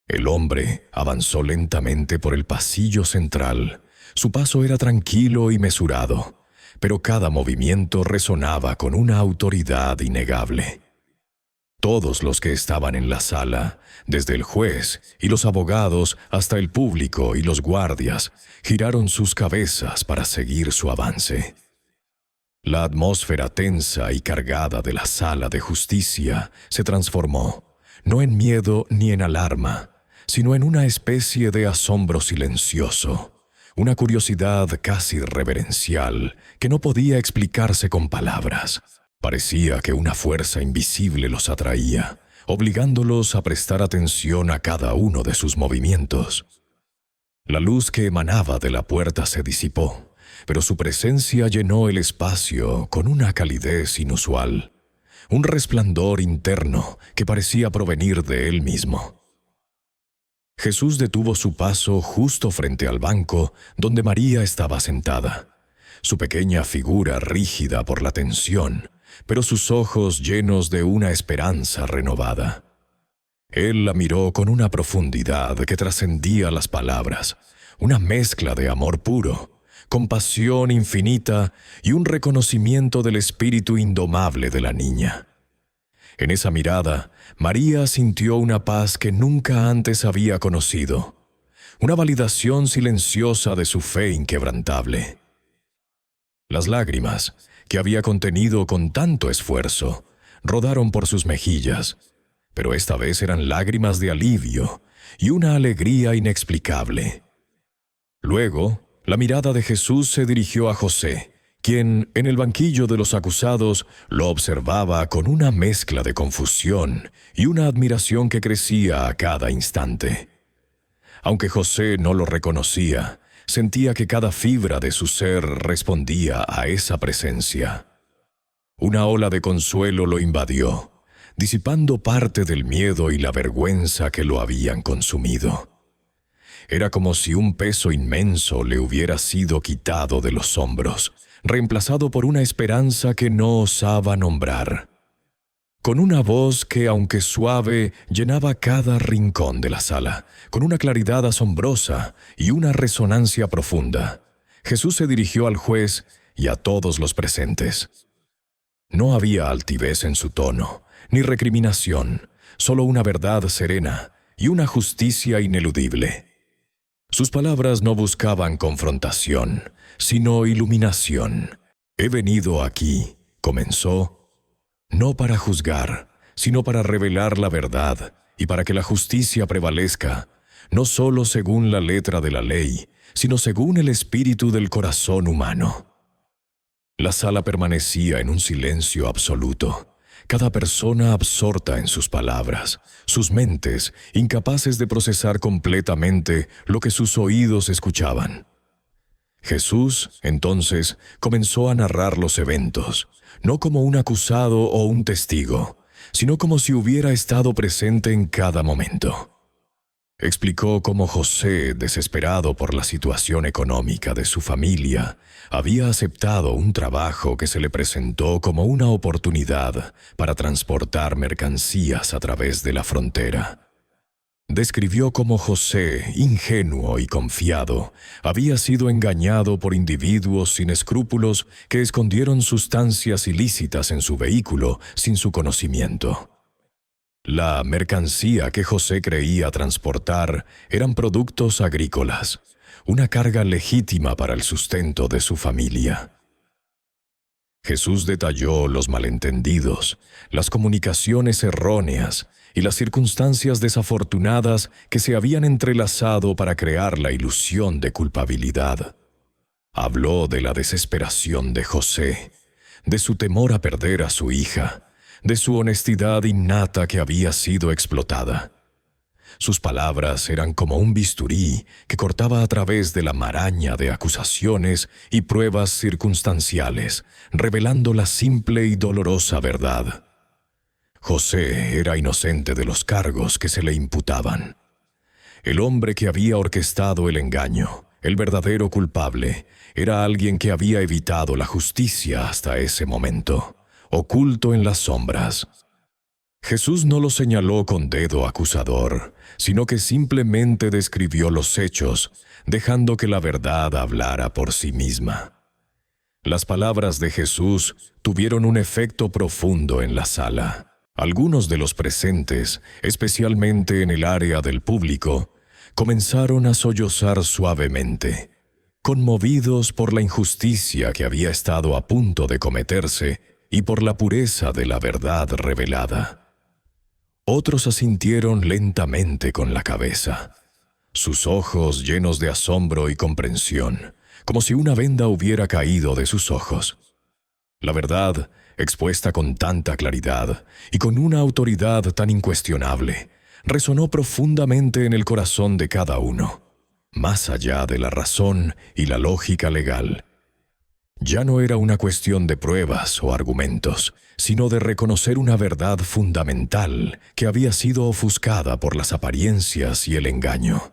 El hombre avanzó lentamente por el pasillo central. Su paso era tranquilo y mesurado, pero cada movimiento resonaba con una autoridad innegable. Todos los que estaban en la sala, desde el juez y los abogados hasta el público y los guardias, giraron sus cabezas para seguir su avance. La atmósfera tensa y cargada de la sala de justicia se transformó, no en miedo ni en alarma, sino en una especie de asombro silencioso, una curiosidad casi reverencial que no podía explicarse con palabras. Parecía que una fuerza invisible los atraía, obligándolos a prestar atención a cada uno de sus movimientos. La luz que emanaba de la puerta se disipó, pero su presencia llenó el espacio con una calidez inusual, un resplandor interno que parecía provenir de él mismo. Jesús detuvo su paso justo frente al banco donde María estaba sentada, su pequeña figura rígida por la tensión, pero sus ojos llenos de una esperanza renovada. Él la miró con una profundidad que trascendía las palabras, una mezcla de amor puro, compasión infinita y un reconocimiento del espíritu indomable de la niña. En esa mirada, María sintió una paz que nunca antes había conocido, una validación silenciosa de su fe inquebrantable. Las lágrimas, que había contenido con tanto esfuerzo, rodaron por sus mejillas, pero esta vez eran lágrimas de alivio y una alegría inexplicable. Luego, la mirada de Jesús se dirigió a José, quien, en el banquillo de los acusados, lo observaba con una mezcla de confusión y una admiración que crecía a cada instante. Aunque José no lo reconocía, sentía que cada fibra de su ser respondía a esa presencia. Una ola de consuelo lo invadió, disipando parte del miedo y la vergüenza que lo habían consumido. Era como si un peso inmenso le hubiera sido quitado de los hombros, reemplazado por una esperanza que no osaba nombrar. Con una voz que, aunque suave, llenaba cada rincón de la sala, con una claridad asombrosa y una resonancia profunda, Jesús se dirigió al juez y a todos los presentes. No había altivez en su tono, ni recriminación, solo una verdad serena y una justicia ineludible. Sus palabras no buscaban confrontación, sino iluminación. «He venido aquí», comenzó, «no para juzgar, sino para revelar la verdad y para que la justicia prevalezca, no solo según la letra de la ley, sino según el espíritu del corazón humano». La sala permanecía en un silencio absoluto, cada persona absorta en sus palabras, sus mentes incapaces de procesar completamente lo que sus oídos escuchaban. Jesús, entonces, comenzó a narrar los eventos, no como un acusado o un testigo, sino como si hubiera estado presente en cada momento. Explicó cómo José, desesperado por la situación económica de su familia, había aceptado un trabajo que se le presentó como una oportunidad para transportar mercancías a través de la frontera. Describió cómo José, ingenuo y confiado, había sido engañado por individuos sin escrúpulos que escondieron sustancias ilícitas en su vehículo sin su conocimiento. La mercancía que José creía transportar eran productos agrícolas, una carga legítima para el sustento de su familia. Jesús detalló los malentendidos, las comunicaciones erróneas y las circunstancias desafortunadas que se habían entrelazado para crear la ilusión de culpabilidad. Habló de la desesperación de José, de su temor a perder a su hija, de su honestidad innata que había sido explotada. Sus palabras eran como un bisturí que cortaba a través de la maraña de acusaciones y pruebas circunstanciales, revelando la simple y dolorosa verdad. José era inocente de los cargos que se le imputaban. El hombre que había orquestado el engaño, el verdadero culpable, era alguien que había evitado la justicia hasta ese momento, oculto en las sombras. Jesús no lo señaló con dedo acusador, sino que simplemente describió los hechos, dejando que la verdad hablara por sí misma. Las palabras de Jesús tuvieron un efecto profundo en la sala. Algunos de los presentes, especialmente en el área del público, comenzaron a sollozar suavemente, conmovidos por la injusticia que había estado a punto de cometerse y por la pureza de la verdad revelada. Otros asintieron lentamente con la cabeza, sus ojos llenos de asombro y comprensión, como si una venda hubiera caído de sus ojos. La verdad, expuesta con tanta claridad y con una autoridad tan incuestionable, resonó profundamente en el corazón de cada uno, más allá de la razón y la lógica legal. Ya no era una cuestión de pruebas o argumentos, sino de reconocer una verdad fundamental que había sido ofuscada por las apariencias y el engaño.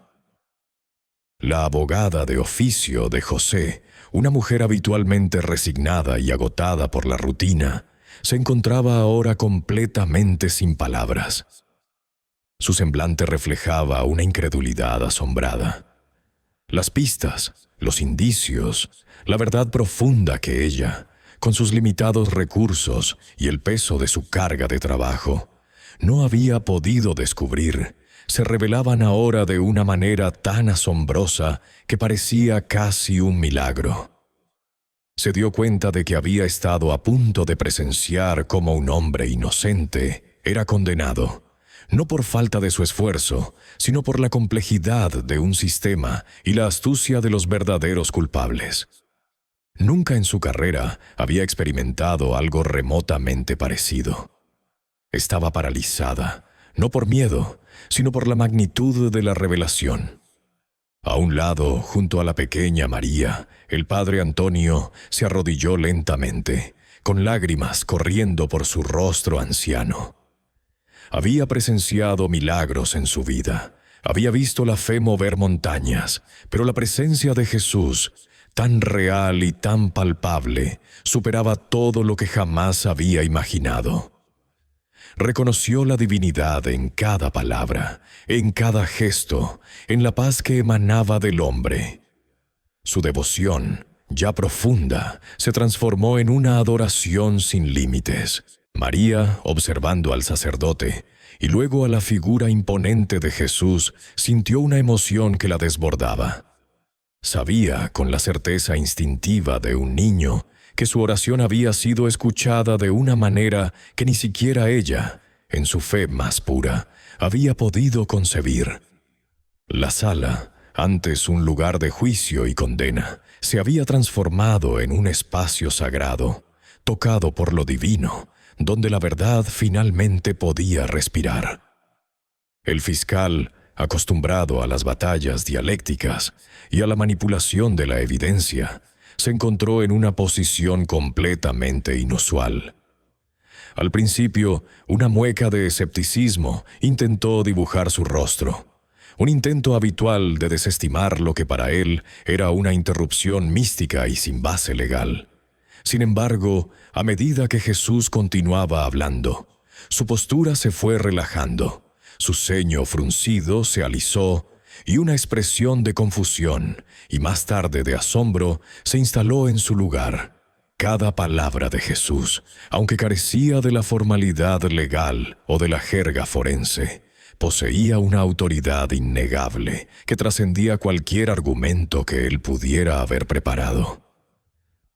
La abogada de oficio de José, una mujer habitualmente resignada y agotada por la rutina, se encontraba ahora completamente sin palabras. Su semblante reflejaba una incredulidad asombrada. Las pistas, los indicios, la verdad profunda que ella, con sus limitados recursos y el peso de su carga de trabajo, no había podido descubrir, se revelaban ahora de una manera tan asombrosa que parecía casi un milagro. Se dio cuenta de que había estado a punto de presenciar cómo un hombre inocente era condenado, no por falta de su esfuerzo, sino por la complejidad de un sistema y la astucia de los verdaderos culpables. Nunca en su carrera había experimentado algo remotamente parecido. Estaba paralizada, no por miedo, sino por la magnitud de la revelación. A un lado, junto a la pequeña María, el padre Antonio se arrodilló lentamente, con lágrimas corriendo por su rostro anciano. Había presenciado milagros en su vida, había visto la fe mover montañas, pero la presencia de Jesús, tan real y tan palpable, superaba todo lo que jamás había imaginado. Reconoció la divinidad en cada palabra, en cada gesto, en la paz que emanaba del hombre. Su devoción, ya profunda, se transformó en una adoración sin límites. María, observando al sacerdote, y luego a la figura imponente de Jesús, sintió una emoción que la desbordaba. Sabía, con la certeza instintiva de un niño, que su oración había sido escuchada de una manera que ni siquiera ella, en su fe más pura, había podido concebir. La sala, antes un lugar de juicio y condena, se había transformado en un espacio sagrado, tocado por lo divino, donde la verdad finalmente podía respirar. El fiscal, acostumbrado a las batallas dialécticas y a la manipulación de la evidencia, se encontró en una posición completamente inusual. Al principio, una mueca de escepticismo intentó dibujar su rostro, un intento habitual de desestimar lo que para él era una interrupción mística y sin base legal. Sin embargo, a medida que Jesús continuaba hablando, su postura se fue relajando, Su ceño fruncido se alisó y una expresión de confusión y más tarde de asombro se instaló en su lugar. Cada palabra de Jesús, aunque carecía de la formalidad legal o de la jerga forense, poseía una autoridad innegable que trascendía cualquier argumento que él pudiera haber preparado.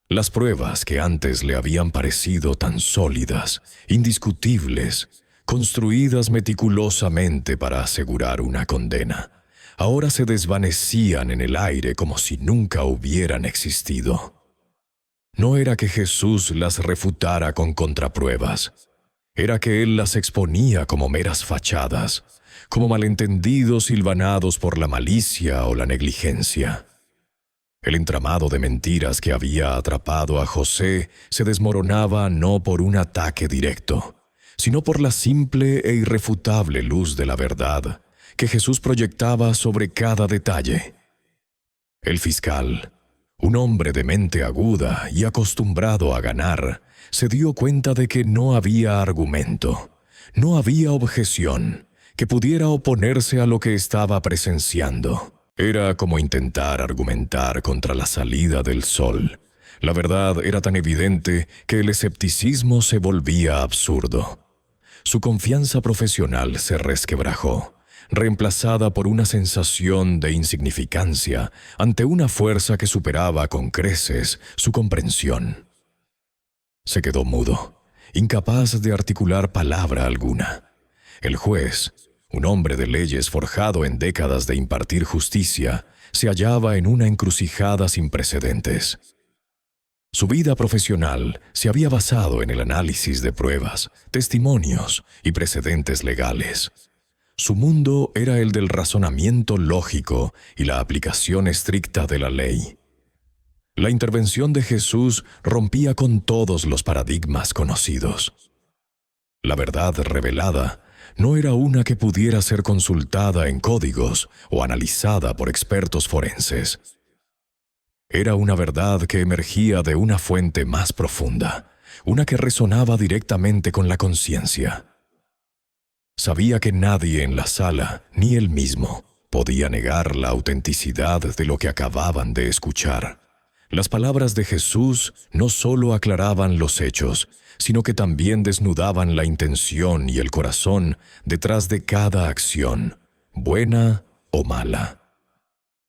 Las pruebas que antes le habían parecido tan sólidas, indiscutibles, construidas meticulosamente para asegurar una condena, ahora se desvanecían en el aire como si nunca hubieran existido. No era que Jesús las refutara con contrapruebas, era que él las exponía como meras fachadas, como malentendidos hilvanados por la malicia o la negligencia. El entramado de mentiras que había atrapado a José se desmoronaba no por un ataque directo, sino por la simple e irrefutable luz de la verdad que Jesús proyectaba sobre cada detalle. El fiscal, un hombre de mente aguda y acostumbrado a ganar, se dio cuenta de que no había argumento, no había objeción que pudiera oponerse a lo que estaba presenciando. Era como intentar argumentar contra la salida del sol. La verdad era tan evidente que el escepticismo se volvía absurdo. Su confianza profesional se resquebrajó, reemplazada por una sensación de insignificancia ante una fuerza que superaba con creces su comprensión. Se quedó mudo, incapaz de articular palabra alguna. El juez, un hombre de leyes forjado en décadas de impartir justicia, se hallaba en una encrucijada sin precedentes. Su vida profesional se había basado en el análisis de pruebas, testimonios y precedentes legales. Su mundo era el del razonamiento lógico y la aplicación estricta de la ley. La intervención de Jesús rompía con todos los paradigmas conocidos. La verdad revelada no era una que pudiera ser consultada en códigos o analizada por expertos forenses. Era una verdad que emergía de una fuente más profunda, una que resonaba directamente con la conciencia. Sabía que nadie en la sala, ni él mismo, podía negar la autenticidad de lo que acababan de escuchar. Las palabras de Jesús no solo aclaraban los hechos, sino que también desnudaban la intención y el corazón detrás de cada acción, buena o mala.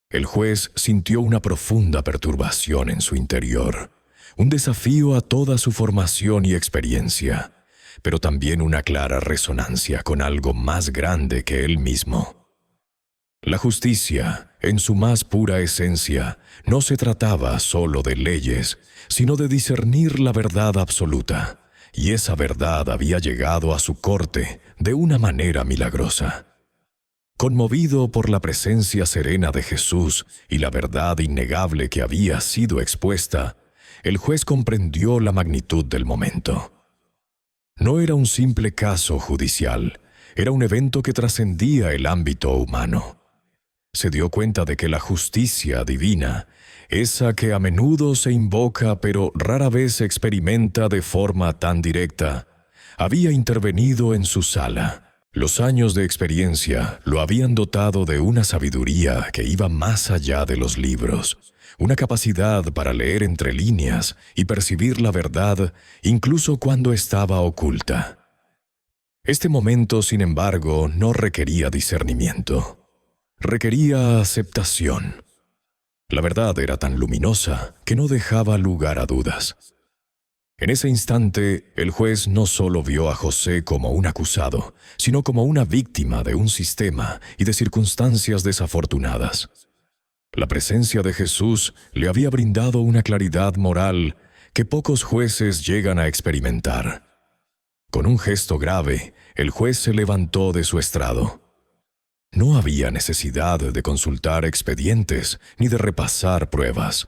El juez sintió una profunda perturbación en su interior, un desafío a toda su formación y experiencia, pero también una clara resonancia con algo más grande que él mismo. La justicia, en su más pura esencia, no se trataba solo de leyes, sino de discernir la verdad absoluta, y esa verdad había llegado a su corte de una manera milagrosa. Conmovido por la presencia serena de Jesús y la verdad innegable que había sido expuesta, el juez comprendió la magnitud del momento. No era un simple caso judicial, era un evento que trascendía el ámbito humano. Se dio cuenta de que la justicia divina, esa que a menudo se invoca pero rara vez se experimenta de forma tan directa, había intervenido en su sala. Los años de experiencia lo habían dotado de una sabiduría que iba más allá de los libros, una capacidad para leer entre líneas y percibir la verdad incluso cuando estaba oculta. Este momento, sin embargo, no requería discernimiento. Requería aceptación. La verdad era tan luminosa que no dejaba lugar a dudas. En ese instante, el juez no solo vio a José como un acusado, sino como una víctima de un sistema y de circunstancias desafortunadas. La presencia de Jesús le había brindado una claridad moral que pocos jueces llegan a experimentar. Con un gesto grave, el juez se levantó de su estrado. No había necesidad de consultar expedientes ni de repasar pruebas.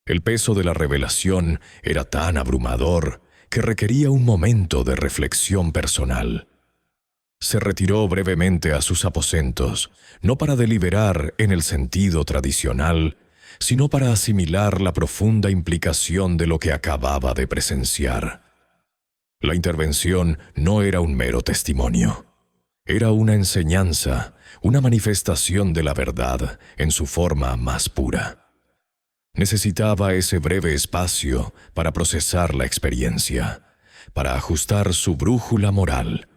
El peso de la revelación era tan abrumador que requería un momento de reflexión personal. Se retiró brevemente a sus aposentos, no para deliberar en el sentido tradicional, sino para asimilar la profunda implicación de lo que acababa de presenciar. La intervención no era un mero testimonio. Era una enseñanza, una manifestación de la verdad en su forma más pura. Necesitaba ese breve espacio para procesar la experiencia, para ajustar su brújula moral,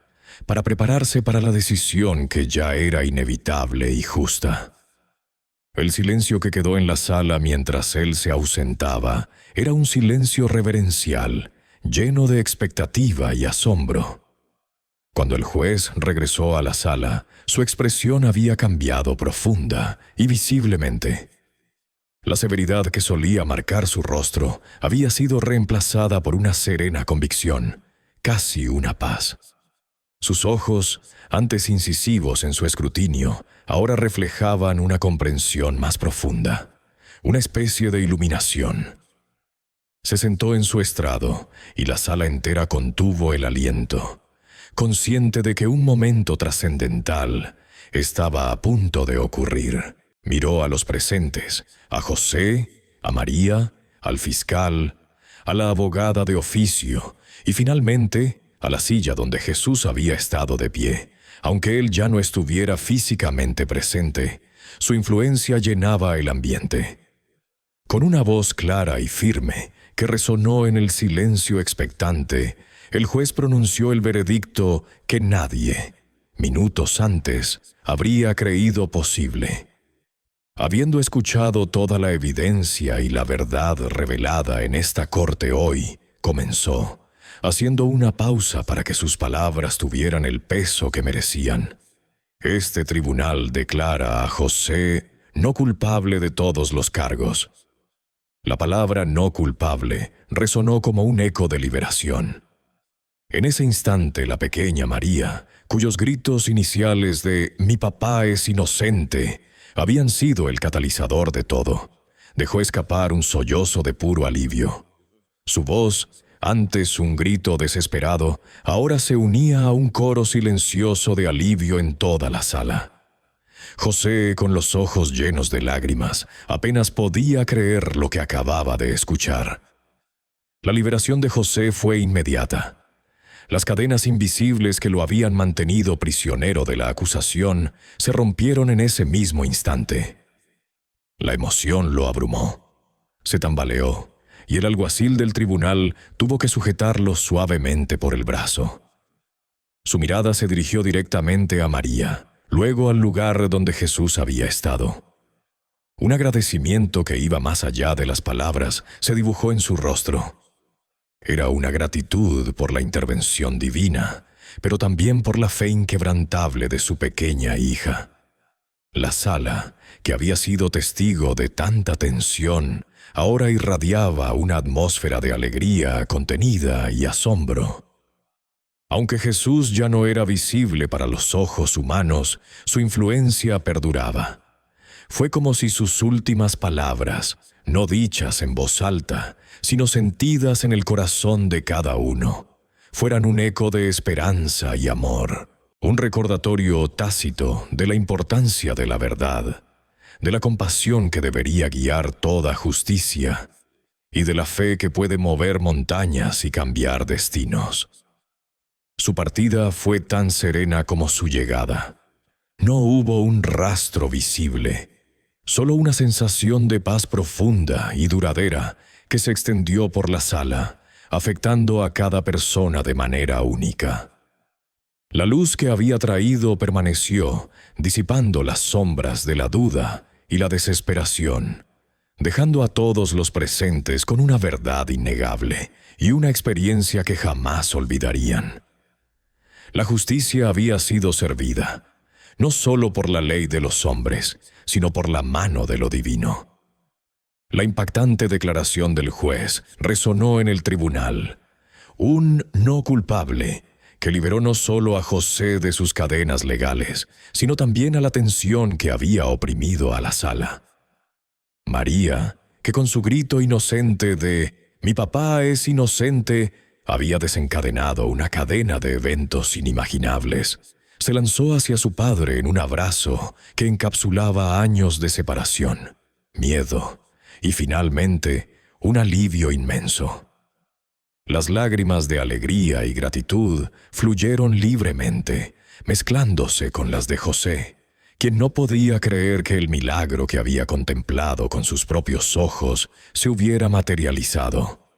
para prepararse para la decisión que ya era inevitable y justa. El silencio que quedó en la sala mientras él se ausentaba era un silencio reverencial, lleno de expectativa y asombro. Cuando el juez regresó a la sala, su expresión había cambiado profunda y visiblemente. La severidad que solía marcar su rostro había sido reemplazada por una serena convicción, casi una paz. Sus ojos, antes incisivos en su escrutinio, ahora reflejaban una comprensión más profunda, una especie de iluminación. Se sentó en su estrado y la sala entera contuvo el aliento, consciente de que un momento trascendental estaba a punto de ocurrir. Miró a los presentes, a José, a María, al fiscal, a la abogada de oficio y finalmente a la silla donde Jesús había estado de pie. Aunque él ya no estuviera físicamente presente, su influencia llenaba el ambiente. Con una voz clara y firme que resonó en el silencio expectante, el juez pronunció el veredicto que nadie, minutos antes, habría creído posible. Habiendo escuchado toda la evidencia y la verdad revelada en esta corte hoy, comenzó, haciendo una pausa para que sus palabras tuvieran el peso que merecían. Este tribunal declara a José no culpable de todos los cargos. La palabra no culpable resonó como un eco de liberación. En ese instante la pequeña María, cuyos gritos iniciales de «Mi papá es inocente» habían sido el catalizador de todo, dejó escapar un sollozo de puro alivio. Su voz, antes un grito desesperado, ahora se unía a un coro silencioso de alivio en toda la sala. José, con los ojos llenos de lágrimas, apenas podía creer lo que acababa de escuchar. La liberación de José fue inmediata. Las cadenas invisibles que lo habían mantenido prisionero de la acusación se rompieron en ese mismo instante. La emoción lo abrumó. Se tambaleó, y el alguacil del tribunal tuvo que sujetarlo suavemente por el brazo. Su mirada se dirigió directamente a María, luego al lugar donde Jesús había estado. Un agradecimiento que iba más allá de las palabras se dibujó en su rostro. Era una gratitud por la intervención divina, pero también por la fe inquebrantable de su pequeña hija. La sala, que había sido testigo de tanta tensión, ahora irradiaba una atmósfera de alegría contenida y asombro. Aunque Jesús ya no era visible para los ojos humanos, su influencia perduraba. Fue como si sus últimas palabras, no dichas en voz alta, sino sentidas en el corazón de cada uno, fueran un eco de esperanza y amor, un recordatorio tácito de la importancia de la verdad, de la compasión que debería guiar toda justicia y de la fe que puede mover montañas y cambiar destinos. Su partida fue tan serena como su llegada. No hubo un rastro visible, solo una sensación de paz profunda y duradera que se extendió por la sala, afectando a cada persona de manera única. La luz que había traído permaneció, disipando las sombras de la duda y la desesperación, dejando a todos los presentes con una verdad innegable y una experiencia que jamás olvidarían. La justicia había sido servida, no solo por la ley de los hombres, sino por la mano de lo divino. La impactante declaración del juez resonó en el tribunal. Un no culpable que liberó no solo a José de sus cadenas legales, sino también a la tensión que había oprimido a la sala. María, que con su grito inocente de «Mi papá es inocente», había desencadenado una cadena de eventos inimaginables, se lanzó hacia su padre en un abrazo que encapsulaba años de separación, miedo y finalmente un alivio inmenso. Las lágrimas de alegría y gratitud fluyeron libremente, mezclándose con las de José, quien no podía creer que el milagro que había contemplado con sus propios ojos se hubiera materializado.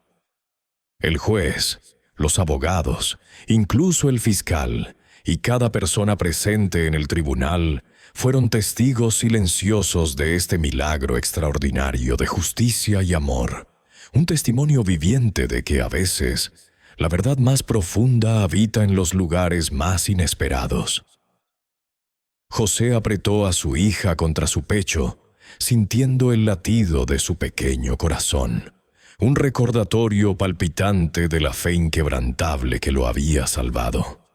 El juez, los abogados, incluso el fiscal y cada persona presente en el tribunal fueron testigos silenciosos de este milagro extraordinario de justicia y amor, un testimonio viviente de que a veces la verdad más profunda habita en los lugares más inesperados. José apretó a su hija contra su pecho, sintiendo el latido de su pequeño corazón, un recordatorio palpitante de la fe inquebrantable que lo había salvado.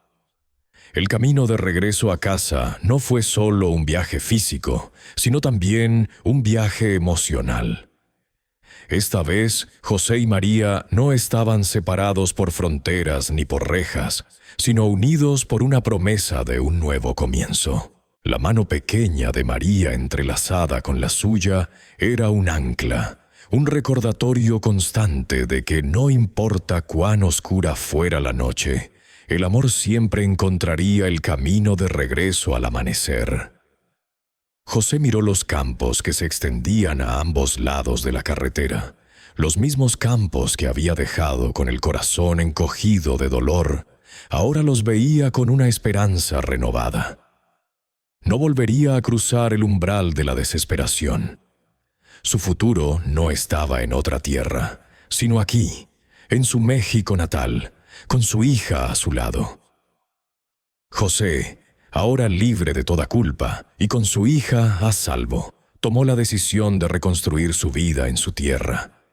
El camino de regreso a casa no fue solo un viaje físico, sino también un viaje emocional. Esta vez, José y María no estaban separados por fronteras ni por rejas, sino unidos por una promesa de un nuevo comienzo. La mano pequeña de María entrelazada con la suya era un ancla, un recordatorio constante de que no importa cuán oscura fuera la noche, el amor siempre encontraría el camino de regreso al amanecer. José miró los campos que se extendían a ambos lados de la carretera, los mismos campos que había dejado con el corazón encogido de dolor. Ahora los veía con una esperanza renovada. No volvería a cruzar el umbral de la desesperación. Su futuro no estaba en otra tierra, sino aquí, en su México natal, con su hija a su lado. José, ahora libre de toda culpa y con su hija a salvo, tomó la decisión de reconstruir su vida en su tierra.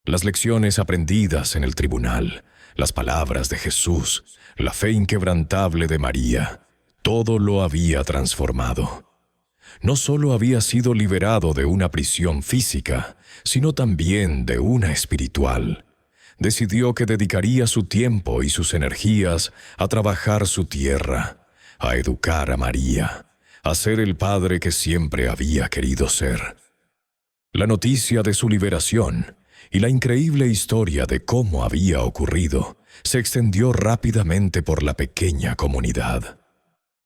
Las lecciones aprendidas en el tribunal, las palabras de Jesús, la fe inquebrantable de María, todo lo había transformado. No solo había sido liberado de una prisión física, sino también de una espiritual. Decidió que dedicaría su tiempo y sus energías a trabajar su tierra, a educar a María, a ser el padre que siempre había querido ser. La noticia de su liberación y la increíble historia de cómo había ocurrido se extendió rápidamente por la pequeña comunidad.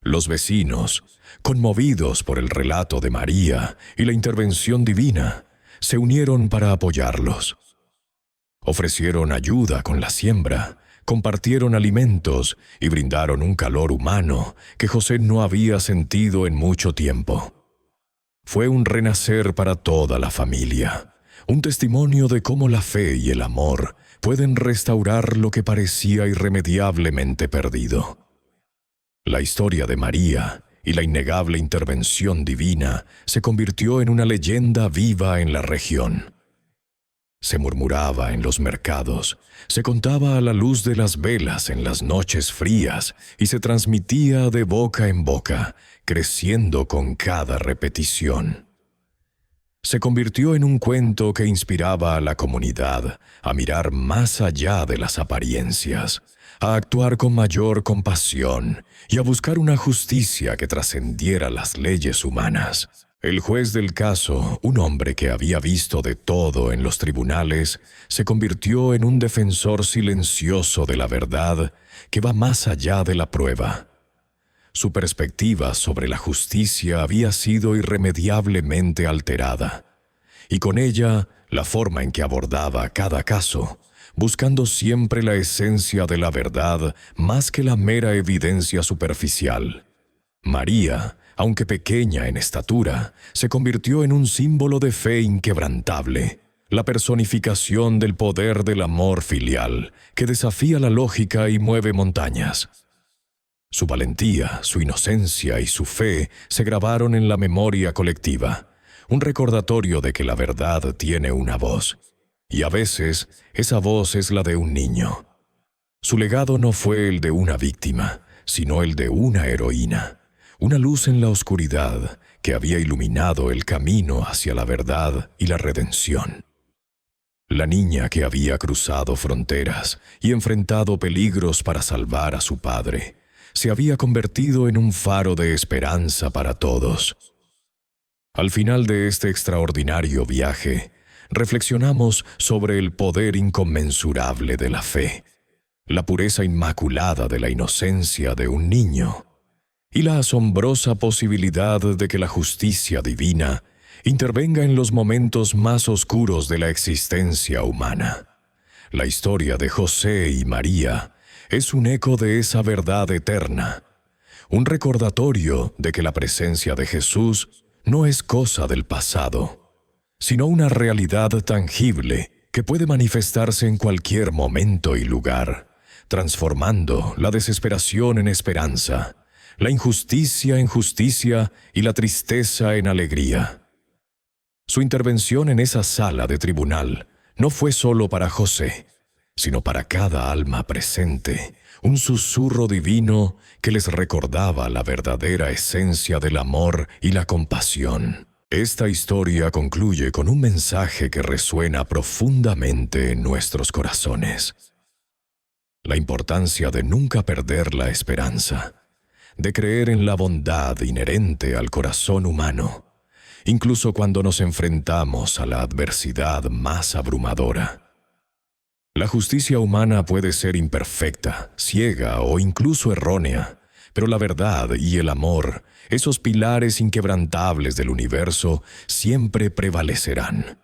Los vecinos, conmovidos por el relato de María y la intervención divina, se unieron para apoyarlos. Ofrecieron ayuda con la siembra, compartieron alimentos y brindaron un calor humano que José no había sentido en mucho tiempo. Fue un renacer para toda la familia, un testimonio de cómo la fe y el amor pueden restaurar lo que parecía irremediablemente perdido. La historia de María y la innegable intervención divina se convirtió en una leyenda viva en la región. Se murmuraba en los mercados, se contaba a la luz de las velas en las noches frías y se transmitía de boca en boca, creciendo con cada repetición. Se convirtió en un cuento que inspiraba a la comunidad a mirar más allá de las apariencias, a actuar con mayor compasión y a buscar una justicia que trascendiera las leyes humanas. El juez del caso, un hombre que había visto de todo en los tribunales, se convirtió en un defensor silencioso de la verdad que va más allá de la prueba. Su perspectiva sobre la justicia había sido irremediablemente alterada, y con ella la forma en que abordaba cada caso, buscando siempre la esencia de la verdad más que la mera evidencia superficial. María, aunque pequeña en estatura, se convirtió en un símbolo de fe inquebrantable, la personificación del poder del amor filial, que desafía la lógica y mueve montañas. Su valentía, su inocencia y su fe se grabaron en la memoria colectiva, un recordatorio de que la verdad tiene una voz, y a veces esa voz es la de un niño. Su legado no fue el de una víctima, sino el de una heroína, una luz en la oscuridad que había iluminado el camino hacia la verdad y la redención. La niña que había cruzado fronteras y enfrentado peligros para salvar a su padre, se había convertido en un faro de esperanza para todos. Al final de este extraordinario viaje, reflexionamos sobre el poder inconmensurable de la fe, la pureza inmaculada de la inocencia de un niño, y la asombrosa posibilidad de que la justicia divina intervenga en los momentos más oscuros de la existencia humana. La historia de José y María es un eco de esa verdad eterna, un recordatorio de que la presencia de Jesús no es cosa del pasado, sino una realidad tangible que puede manifestarse en cualquier momento y lugar, transformando la desesperación en esperanza, la injusticia en justicia y la tristeza en alegría. Su intervención en esa sala de tribunal no fue solo para José, sino para cada alma presente, un susurro divino que les recordaba la verdadera esencia del amor y la compasión. Esta historia concluye con un mensaje que resuena profundamente en nuestros corazones. La importancia de nunca perder la esperanza, de creer en la bondad inherente al corazón humano, incluso cuando nos enfrentamos a la adversidad más abrumadora. La justicia humana puede ser imperfecta, ciega o incluso errónea, pero la verdad y el amor, esos pilares inquebrantables del universo, siempre prevalecerán.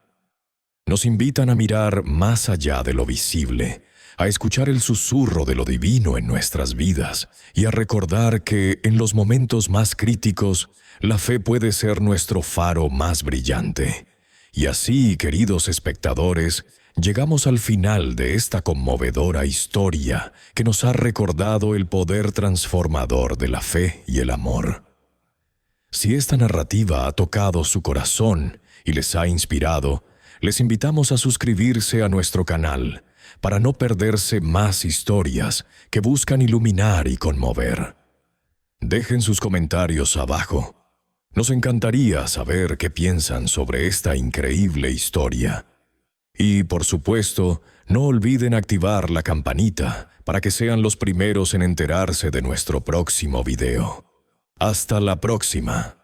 Nos invitan a mirar más allá de lo visible, a escuchar el susurro de lo divino en nuestras vidas y a recordar que en los momentos más críticos, la fe puede ser nuestro faro más brillante. Y así, queridos espectadores, llegamos al final de esta conmovedora historia que nos ha recordado el poder transformador de la fe y el amor. Si esta narrativa ha tocado su corazón y les ha inspirado, les invitamos a suscribirse a nuestro canal para no perderse más historias que buscan iluminar y conmover. Dejen sus comentarios abajo. Nos encantaría saber qué piensan sobre esta increíble historia. Y, por supuesto, no olviden activar la campanita para que sean los primeros en enterarse de nuestro próximo video. ¡Hasta la próxima!